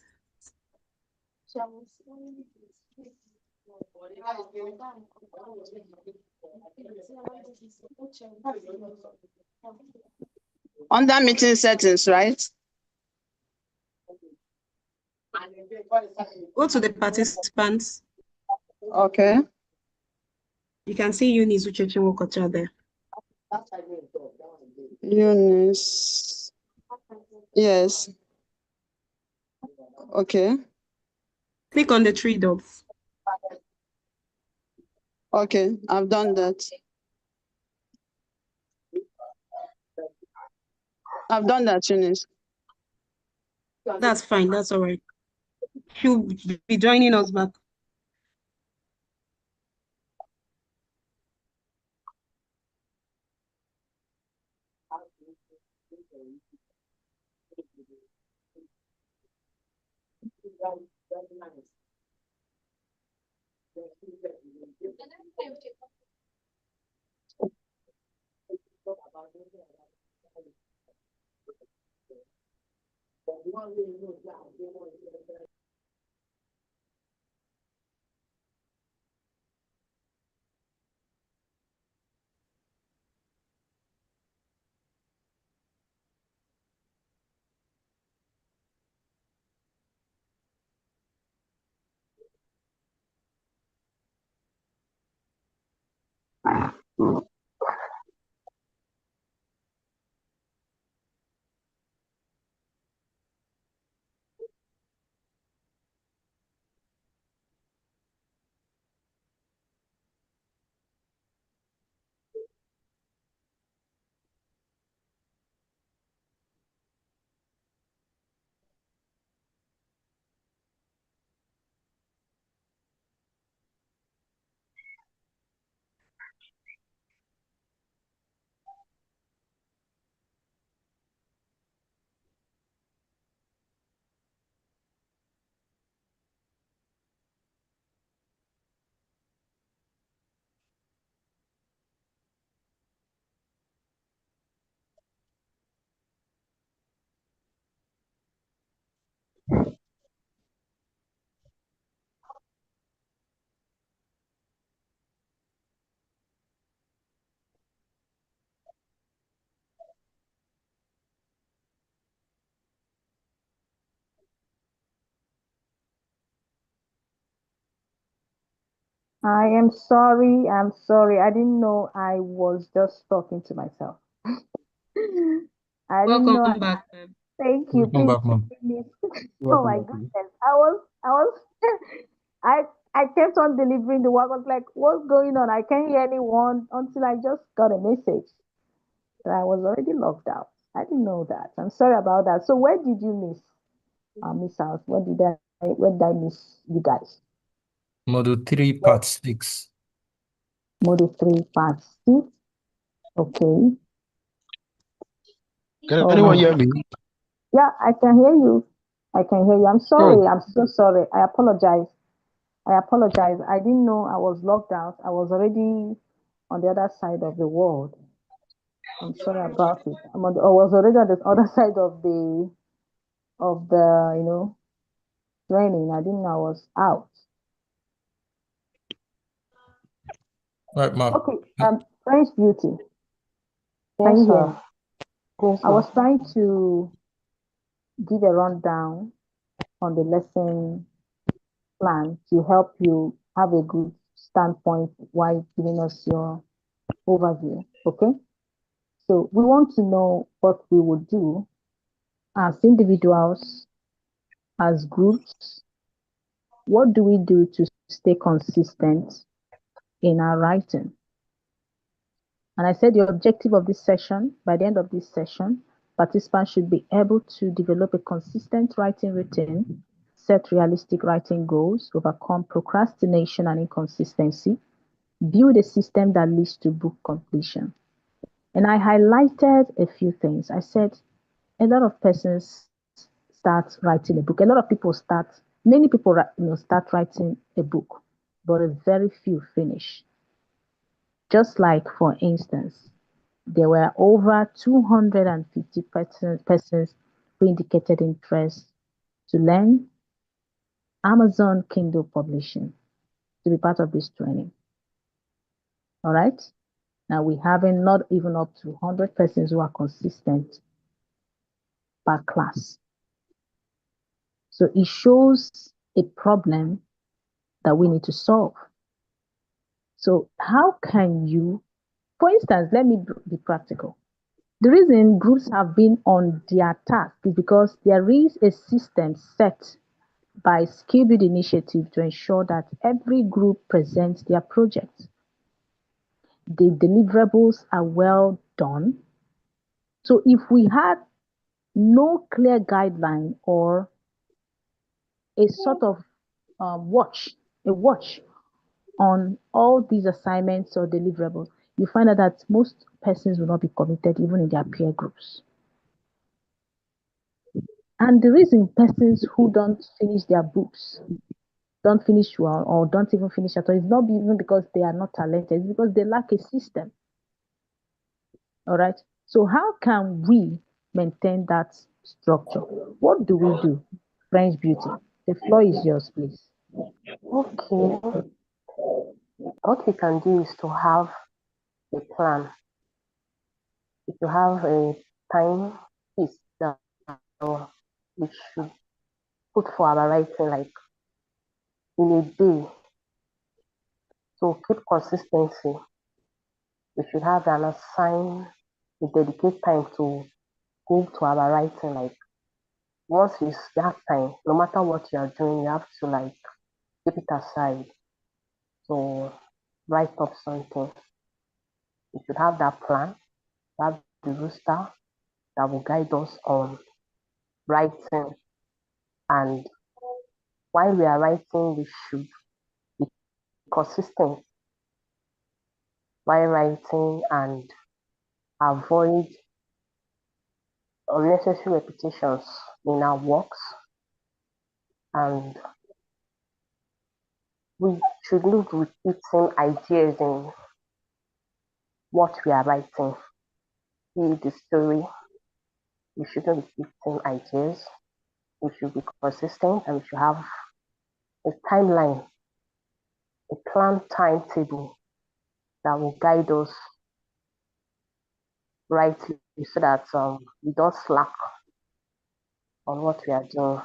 Under meeting settings, right? Go to the participants. Okay. You can see Eunice Uchechi Wokocha there. Eunice. Yes. Okay. Click on the three dots. Okay, I've done that. I've done that, Eunice. That's fine. That's all right. She'll be joining us back. I am sorry. I'm sorry. I didn't know I was just talking to myself. I didn't know. Welcome back, ma'am. Thank you. Welcome Please, back, ma'am. please. Oh Welcome my back, ma'am. goodness. I I kept on delivering the work. I was like, what's going on? I can't hear anyone until I just got a message that I was already logged out. I didn't know that. I'm sorry about that. So where did you miss out? Where did I miss you guys? Module 3, part 6. Module 3, part 6. Okay. Can Oh anyone my hear God. me? Yeah, I can hear you. I can hear you. I'm sorry. I'm so sorry. I apologize. I didn't know I was logged out. I was already on the other side of the world. I'm sorry about it. I was already on the other side of the training. I didn't know I was out. Right, ma'am. Okay. French beauty. Can Yes, you hear sir. me? Yes, I was ma'am. trying to give a rundown on the lesson plan to help you have a good standpoint while giving us your overview. Okay. So we want to know what we would do as individuals, as groups. What do we do to stay consistent in our writing? And I said the objective of this session, by the end of this session, participants should be able to develop a consistent writing routine, set realistic writing goals, overcome procrastination and inconsistency, build a system that leads to book completion. And I highlighted a few things. I said a lot of persons start writing a book. A lot of people many people start writing a book, but a very few finish. Just like, for instance, there were over 250 persons who indicated interest to learn Amazon Kindle publishing to be part of this training. All right. Now we haven't not even up to 100 persons who are consistent per class. So it shows a problem that we need to solve. So how can you, for instance, let me be practical. The reason groups have been on their task is because there is a system set by Skill Build Initiative to ensure that every group presents their project. The deliverables are well done. So if we had no clear guideline or a sort of watch on all these assignments or deliverables, you find out that most persons will not be committed even in their peer groups. And the reason persons who don't finish their books don't finish well or don't even finish at all, it's not even because they are not talented, it's because they lack a system. All right. So how can we maintain that structure? What do we do? French beauty. The floor is yours, please. Okay. What we can do is to have a plan. If you have a time piece that we should put for our writing, like in a day, to keep consistency, we should have an assign, a dedicate time to go to our writing. Like once it's that time, no matter what you are doing, you have to like keep it aside to write up something. We should have that plan, have the roster that will guide us on writing. And while we are writing, we should be consistent while writing and avoid unnecessary repetitions in our works. And we should not be repeating ideas in what we are writing. Be the story, we shouldn't be repeating ideas. We should be consistent and we should have a timeline, a planned timetable that will guide us rightly so that we don't slack on what we are doing.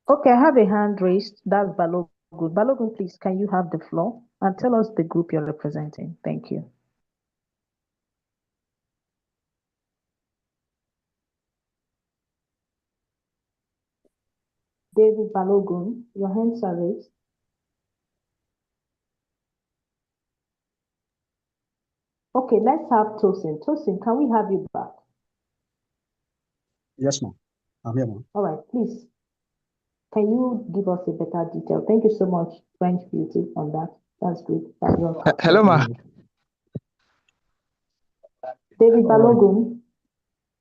Okay, I have a hand raised. That's Balogun. Balogun, please, can you have the floor and tell us the group you're representing? Thank you. David Balogun, your hands are raised. Okay, let's have Tosin. Tosin, can we have you back? Yes, ma'am. I'm here, ma'am. All right, please. Can you give us a better detail? Thank you so much, French Beauty, on that. That's good. Hello, ma. David Balogun.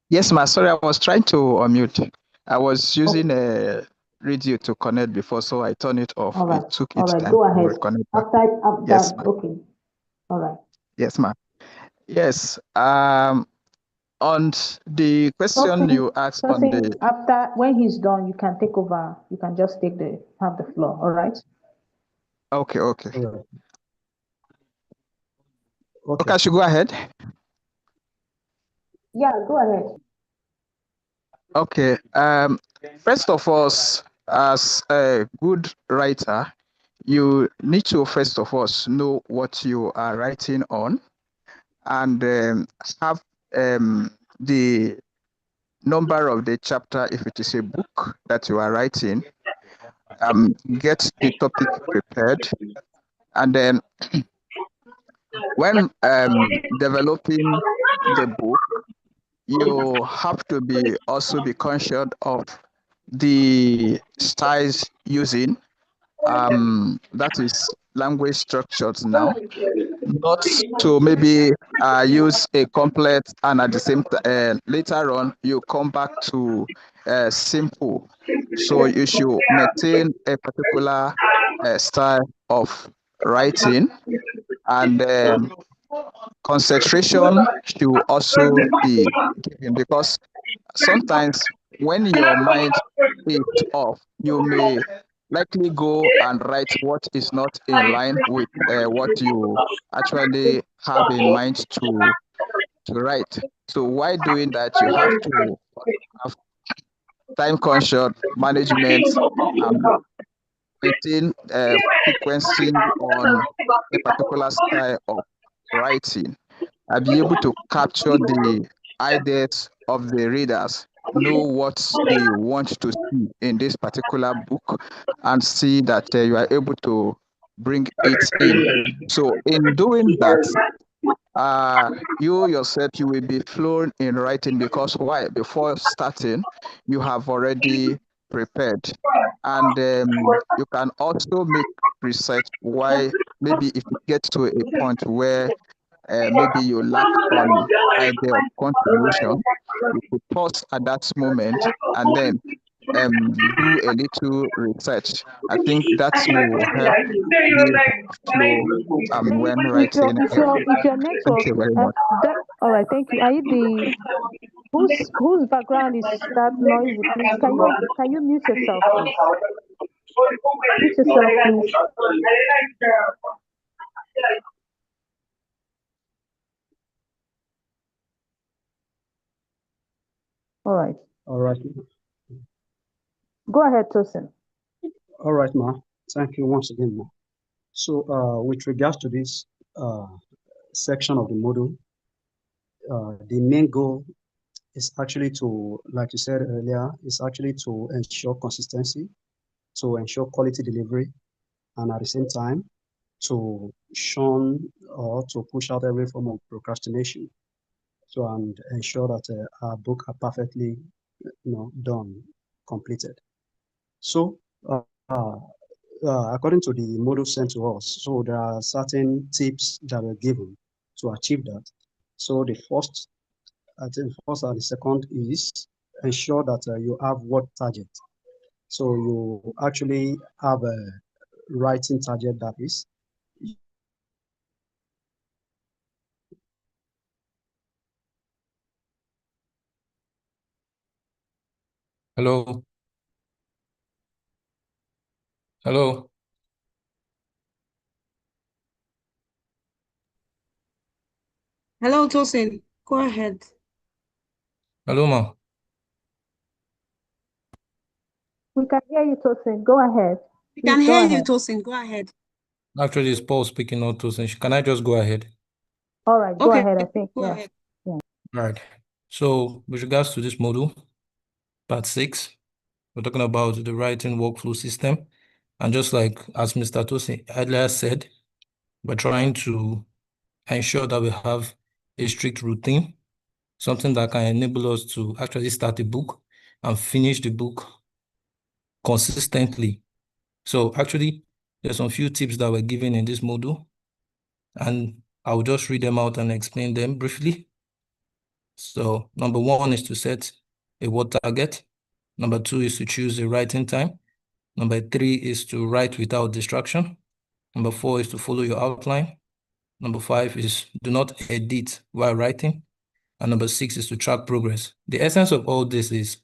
Yes, ma. Sorry, I was trying to unmute. I was using a radio to connect before, so I turned it off. All right. It took All its right, time go to ahead. reconnect back. After, Yes, ma. okay. All right. Yes, ma. Yes. On the question you asked on the. After, when he's done, you can take over. You can just have the floor. All right. Okay, okay. All right. Okay, I should go ahead. Yeah, go ahead. Okay. First of all, as a good writer, you need to first of all know what you are writing on, and have the number of the chapter if it is a book that you are writing. Get the topic prepared, and then when developing the book, you have to be conscious of the styles using. That is language structures now, not to maybe use a complex and at the same time later on you come back to simple. So you should maintain a particular style of writing, and concentration should also be given, because sometimes when your mind is off, you may likely go and write what is not in line with what you actually have in mind to write. So while doing that, you have to have time conscious management and maintain frequency on a particular style of writing. I'll be able to capture the ideas of the readers, know what they want to see in this particular book, and see that you are able to bring it in. So in doing that, you yourself, you will be fluent in writing, because why? Before starting, you have already prepared. And you can also make research why, maybe if it gets to a point where maybe you lack on idea of contribution, you could pause at that moment and then do a little research. I think that will help give flow when writing. If your Thank network, you very much. all right, thank you. Are you the whose background is that noisy? Please, can you mute yourself, please? Mute yourself, please. All right. All right. Go ahead, Tosin. All right, ma. Thank you once again, ma. So, with regards to this section of the module, the main goal is actually to, like you said earlier, is actually to ensure consistency, to ensure quality delivery, and at the same time, to shun or to push out every form of procrastination. So, and ensure that our book are perfectly, done, completed. So, according to the model sent to us, so there are certain tips that were given to achieve that. So the first, I think first and the second is ensure that you have what target. So you actually have a writing target that is. Hello. Hello. Hello, Tosin. Go ahead. Hello, ma. We can hear you, Tosin. Go ahead. We can Please go hear you, ahead. Tosin. Go ahead. Actually, it's Paul speaking, not Tosin. Can I just go ahead? All right, go Okay, ahead. I think, go yeah. ahead. All right. So with regards to this module, part 6, we're talking about the writing workflow system. And just like as Mr. Tosin earlier said, we're trying to ensure that we have a strict routine, something that can enable us to actually start a book and finish the book consistently. So actually, there's some few tips that were given in this module, and I'll just read them out and explain them briefly. So number 1 is to set a word target. Number 2 is to choose a writing time. Number 3 is to write without distraction. Number 4 is to follow your outline. Number 5 is do not edit while writing. And number 6 is to track progress. The essence of all this is,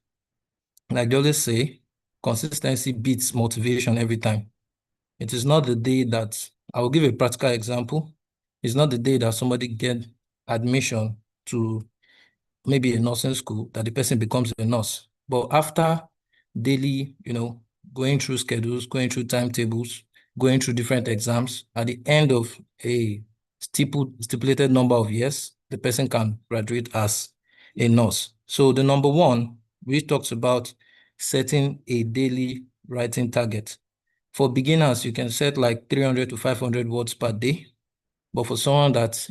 like they always say, consistency beats motivation every time. It is not the day that, I will give a practical example. It's not the day that somebody get admission to maybe a nursing school that the person becomes a nurse. But after daily, going through schedules, going through timetables, going through different exams, at the end of a stipulated number of years, the person can graduate as a nurse. So the number 1, which talks about setting a daily writing target. For beginners, you can set like 300 to 500 words per day. But for someone that,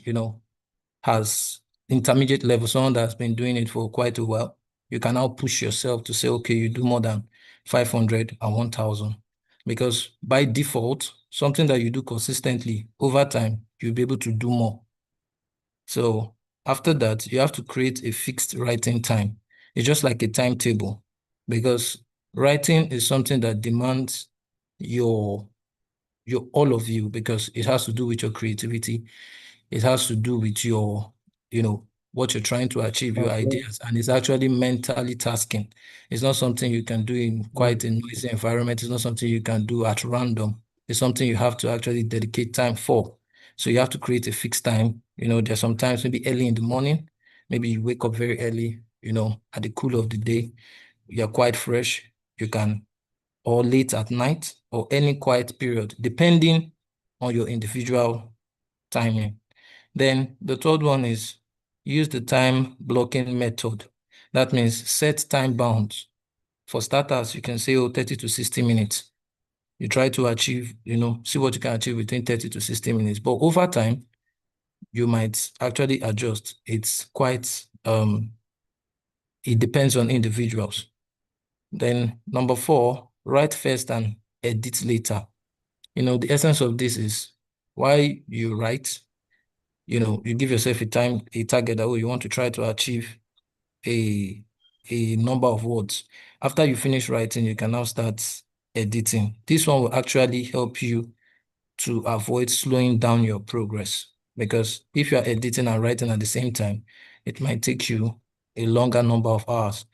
has intermediate level, someone that's been doing it for quite a while, you can now push yourself to say, okay, you do more than 500 and 1,000. Because by default, something that you do consistently over time, you'll be able to do more. So after that, you have to create a fixed writing time. It's just like a timetable, because writing is something that demands your all of you, because it has to do with your creativity. It has to do with your, what you're trying to achieve, your ideas, and it's actually mentally tasking. It's not something you can do in quite a noisy environment. It's not something you can do at random. It's something you have to actually dedicate time for. So you have to create a fixed time. There's sometimes maybe early in the morning, maybe you wake up very early, at the cool of the day, you're quite fresh, you can, or late at night, or any quiet period, depending on your individual timing. Then the third one is use the time blocking method. That means set time bounds. For starters, you can say, 30 to 60 minutes. You try to achieve, see what you can achieve within 30 to 60 minutes. But over time, you might actually adjust. It's quite, it depends on individuals. Then number 4, write first and edit later. The essence of this is, why you write, you give yourself a target that, you want to try to achieve a number of words. After you finish writing, you can now start editing. This one will actually help you to avoid slowing down your progress, because if you are editing and writing at the same time, it might take you a longer number of hours,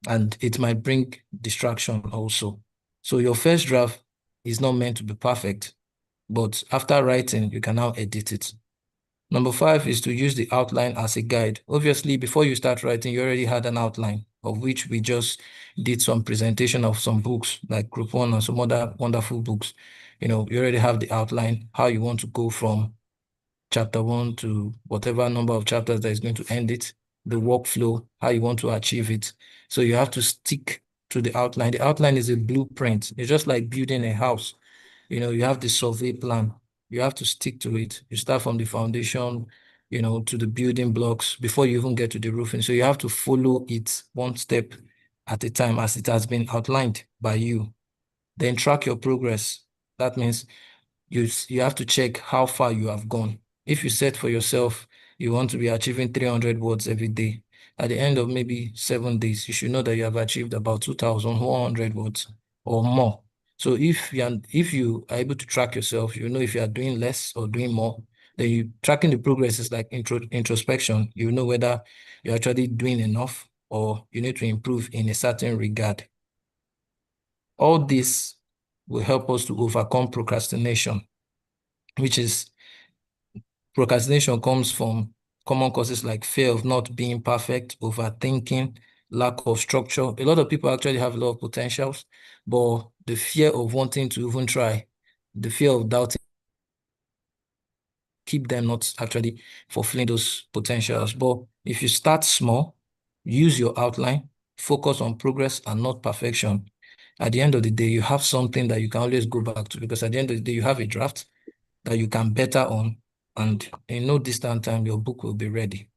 and it might bring distraction also. So your first draft is not meant to be perfect, but after writing, you can now edit it. Number 5 is to use the outline as a guide. Obviously, before you start writing, you already had an outline, of which we just did some presentation of some books like Group 1 and some other wonderful books. You already have the outline, how you want to go from chapter 1 to whatever number of chapters that is going to end it, the workflow, how you want to achieve it. So you have to stick to the outline. The outline is a blueprint. It's just like building a house. You have the survey plan. You have to stick to it. You start from the foundation, to the building blocks before you even get to the roofing. So you have to follow it one step at a time as it has been outlined by you. Then track your progress. That means you have to check how far you have gone. If you set for yourself, you want to be achieving 300 words every day, at the end of maybe 7 days, you should know that you have achieved about 2,100 words or more. So if you are able to track yourself, you know if you are doing less or doing more. Then you tracking the progress is like introspection. You know whether you're actually doing enough or you need to improve in a certain regard. All this will help us to overcome procrastination, which is, procrastination comes from common causes like fear of not being perfect, overthinking, lack of structure. A lot of people actually have a lot of potentials, but the fear of wanting to even try, the fear of doubting, keep them not actually fulfilling those potentials. But if you start small, use your outline, focus on progress and not perfection, at the end of the day, you have something that you can always go back to, because at the end of the day, you have a draft that you can better on, and in no distant time, your book will be ready.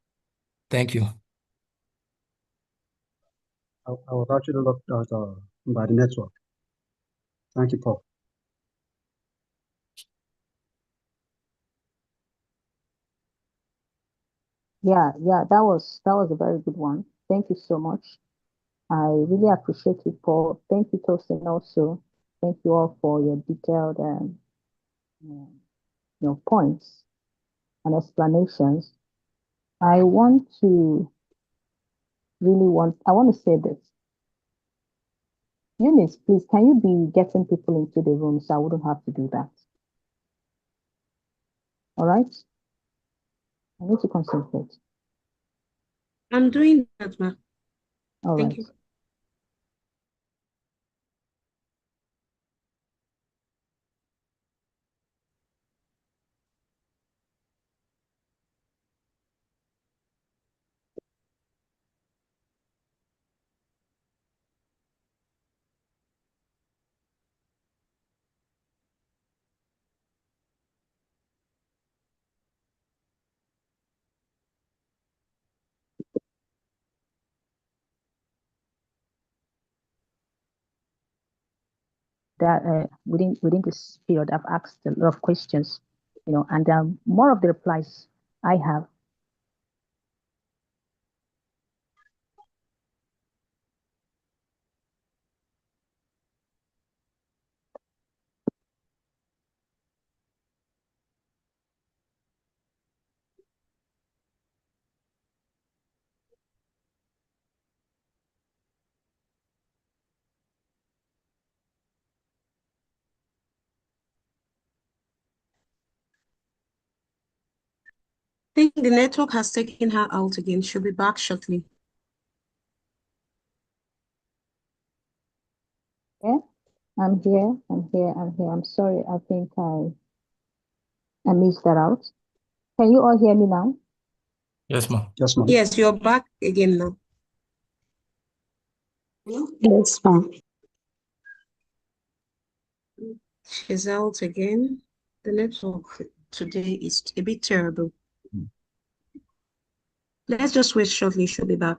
Thank you. I was actually looked at by the network. Thank you, Paul. Yeah, that was a very good one. Thank you so much. I really appreciate it, Paul. Thank you, Tosin, also. Thank you all for your detailed points and explanations. I want to say this. Eunice, please, can you be getting people into the room so I wouldn't have to do that? All right? I need to concentrate. I'm doing that, ma. All Thank right. you. That within this period, I've asked a lot of questions, and more of the replies I have. I think the network has taken her out again. She'll be back shortly. Yeah, I'm here. I'm sorry. I think I missed that out. Can you all hear me now? Yes, ma'am. Yes, ma'am. Yes, you're back again now. Yes, ma'am. She's out again. The network today is a bit terrible. Let's just wait shortly. She'll be back.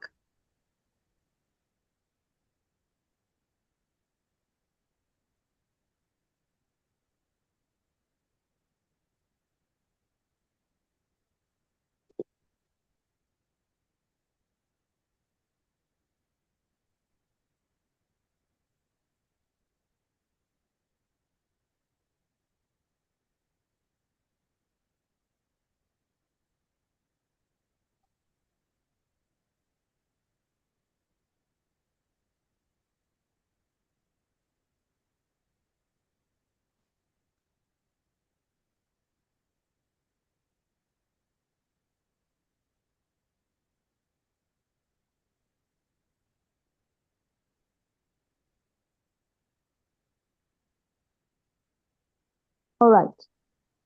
All right.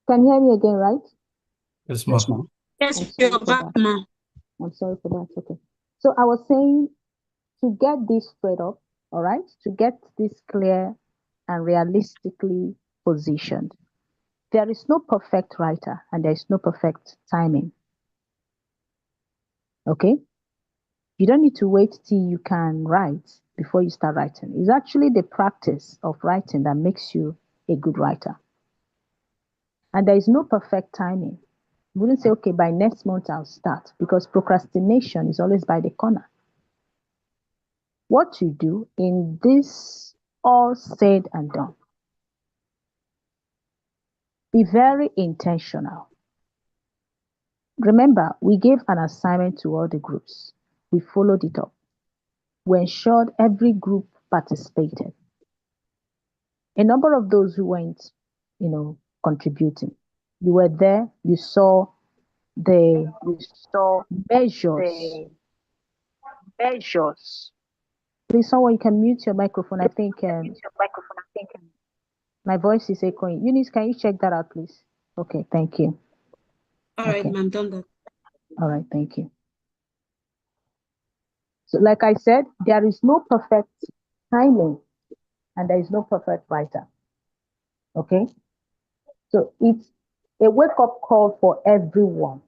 Can you hear me again, right? Yes, ma'am. Yes, ma'am. Yes, I'm sorry you're for back, that. ma. I'm sorry for that. Okay. So I was saying, to get this straight up, all right, to get this clear and realistically positioned, there is no perfect writer and there is no perfect timing. Okay? You don't need to wait till you can write before you start writing. It's actually the practice of writing that makes you a good writer. And there is no perfect timing. You wouldn't say, okay, by next month I'll start, because procrastination is always by the corner. What you do in this all said and done, be very intentional. Remember, we gave an assignment to all the groups. We followed it up. We ensured every group participated. A number of those who weren't, contributing, you were there, you saw the measures measures. Please, someone, you can mute your microphone. I think my voice is echoing. Eunice, can you check that out, please? Okay, thank you. All right, Okay. ma'am, done that. All right, thank you. So, like I said, there is no perfect timing and there is no perfect writer. Okay? So, it's a wake up call for everyone.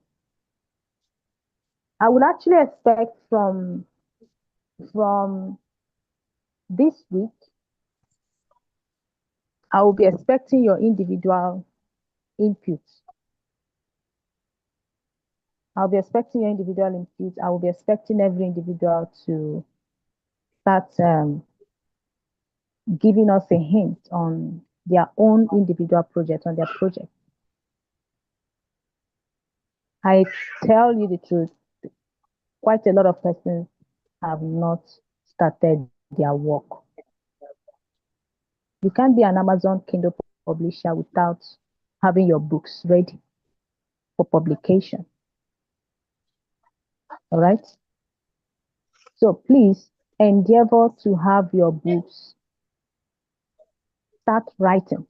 I would actually expect from this week, I will be expecting your individual inputs. I'll be expecting your individual inputs. I will be expecting every individual to start giving us a hint on their own individual project, on their project. I tell you the truth, quite a lot of persons have not started their work. You can't be an Amazon Kindle publisher without having your books ready for publication. All right? So please endeavor to have your books, start writing.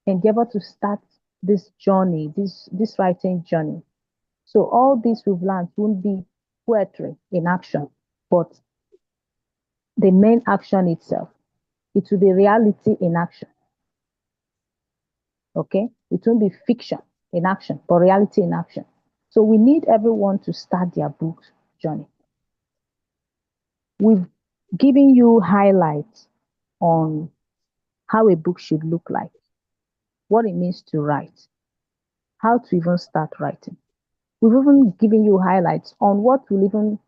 Endeavor to start this journey, this writing journey. So all this we've learned won't be poetry in action, but the main action itself. It will be reality in action. Okay? It won't be fiction in action, but reality in action. So we need everyone to start their book journey. We've given you highlights on how a book should look like, what it means to write, how to even start writing. We've even given you highlights on what will even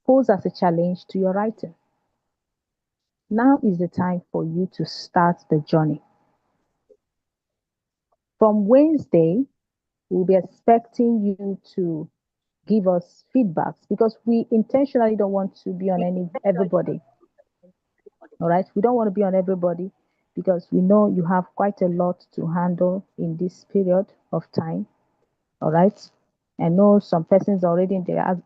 pose as a challenge to your writing. Now is the time for you to start the journey. From Wednesday, we'll be expecting you to give us feedbacks because we intentionally don't want to be on everybody. All right, we don't want to be on everybody because we know you have quite a lot to handle in this period of time. All right. I know some persons already in there.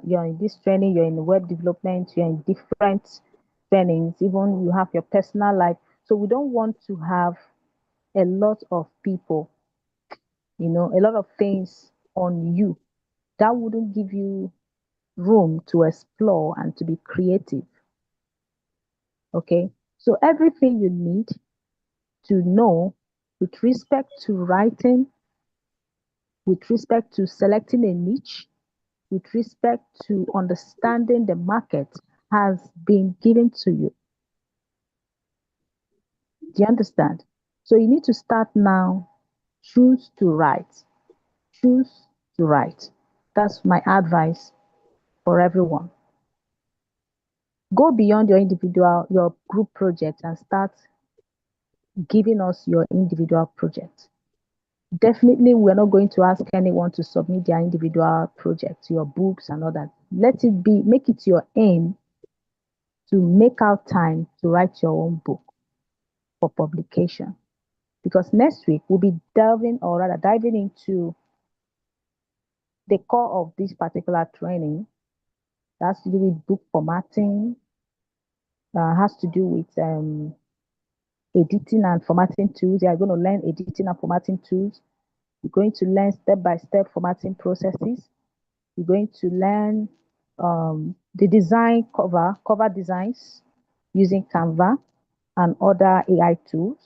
You're in this training, you're in web development, you're in different trainings, even you have your personal life. So we don't want to have a lot of people, a lot of things on you. That wouldn't give you room to explore and to be creative. Okay. So everything you need to know with respect to writing, with respect to selecting a niche, with respect to understanding the market has been given to you. Do you understand? So you need to start now. Choose to write. Choose to write. That's my advice for everyone. Go beyond your group project and start giving us your individual project. Definitely, we're not going to ask anyone to submit their individual projects, your books and all that. Make it your aim to make out time to write your own book for publication. Because next week we'll be diving into the core of this particular training. That has to do with book formatting, has to do with editing and formatting tools. You are going to learn editing and formatting tools. You're going to learn step-by-step formatting processes. You're going to learn the design cover designs using Canva and other AI tools.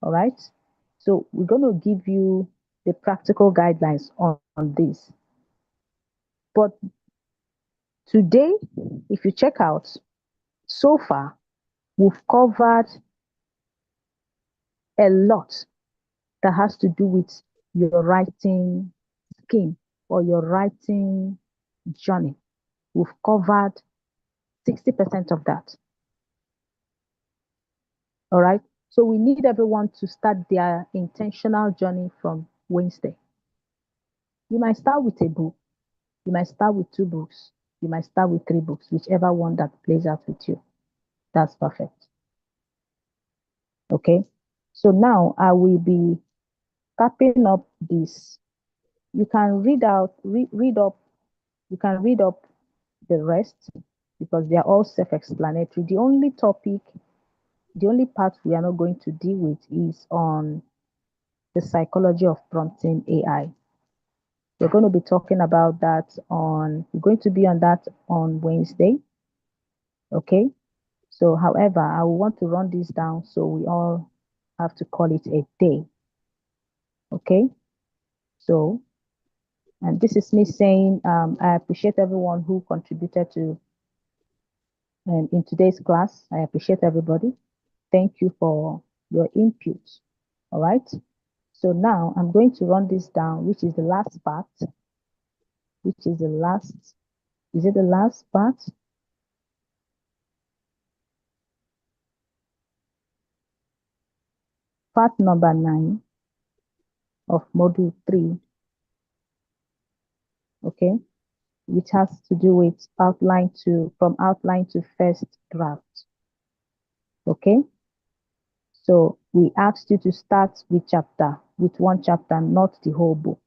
All right. So we're going to give you the practical guidelines on this. But today, if you check out, so far, we've covered a lot that has to do with your writing scheme or your writing journey. We've covered 60% of that. All right. So we need everyone to start their intentional journey from Wednesday. You might start with a book. You might start with 2 books. You might start with 3 books, whichever one that plays out with you. That's perfect. Okay. So now I will be capping up this. You can read up, you can read up the rest because they are all self-explanatory. The only part we are not going to deal with is on the psychology of prompting AI. We're going to be talking about that we're going to be on that on Wednesday. Okay. So, however, I will want to run this down so we all have to call it a day. Okay. So, and this is me saying, I appreciate everyone who contributed to in today's class. I appreciate everybody. Thank you for your input. All right. So now I'm going to run this down, which is the last part, is it the last part? Part number 9 of module 3, okay, which has to do with from outline to first draft. Okay. So we asked you to start with one chapter, not the whole book.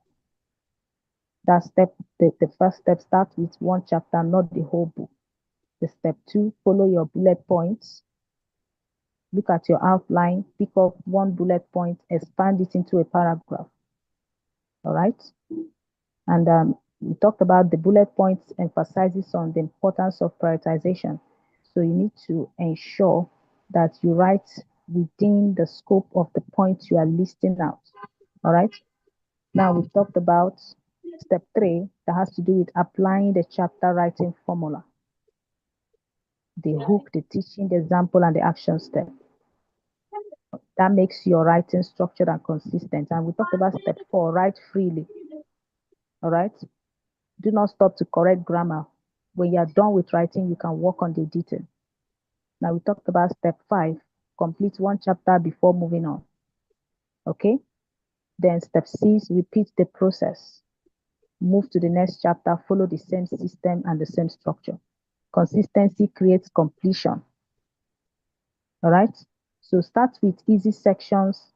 That step, the first step, start with one chapter, not the whole book. The step 2, follow your bullet points. Look at your outline, pick up one bullet point, expand it into a paragraph. All right. And we talked about the bullet points emphasizes on the importance of prioritization. So you need to ensure that you write within the scope of the points you are listing out. All right. Now we talked about step 3 that has to do with applying the chapter writing formula. The hook, the teaching, the example, and the action step. That makes your writing structured and consistent. And we talked about step 4, write freely. All right. Do not stop to correct grammar. When you are done with writing, you can work on the detail. Now we talked about step 5, complete one chapter before moving on. Okay. Then step 6, repeat the process. Move to the next chapter, follow the same system and the same structure. Consistency creates completion. All right. So start with easy sections.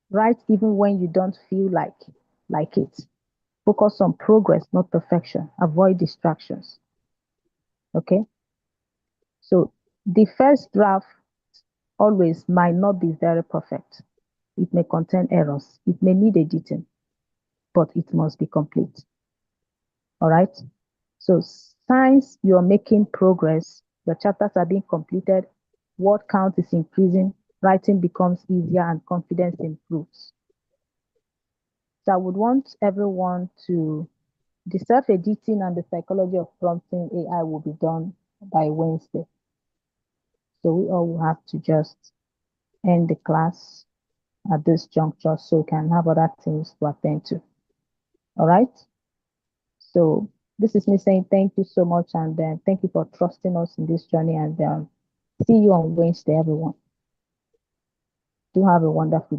Write even when you don't feel like it. Focus on progress, not perfection. Avoid distractions. Okay. So the first draft always might not be very perfect. It may contain errors. It may need editing, but it must be complete. All right. So since you're making progress, your chapters are being completed, word count is increasing, writing becomes easier, and confidence improves. So I would want everyone to, the self-editing and the psychology of prompting AI will be done by Wednesday. So we all will have to just end the class at this juncture so we can have other things to attend to. All right. So this is me saying thank you so much, and thank you for trusting us in this journey, and see you on Wednesday, everyone. Do have a wonderful day.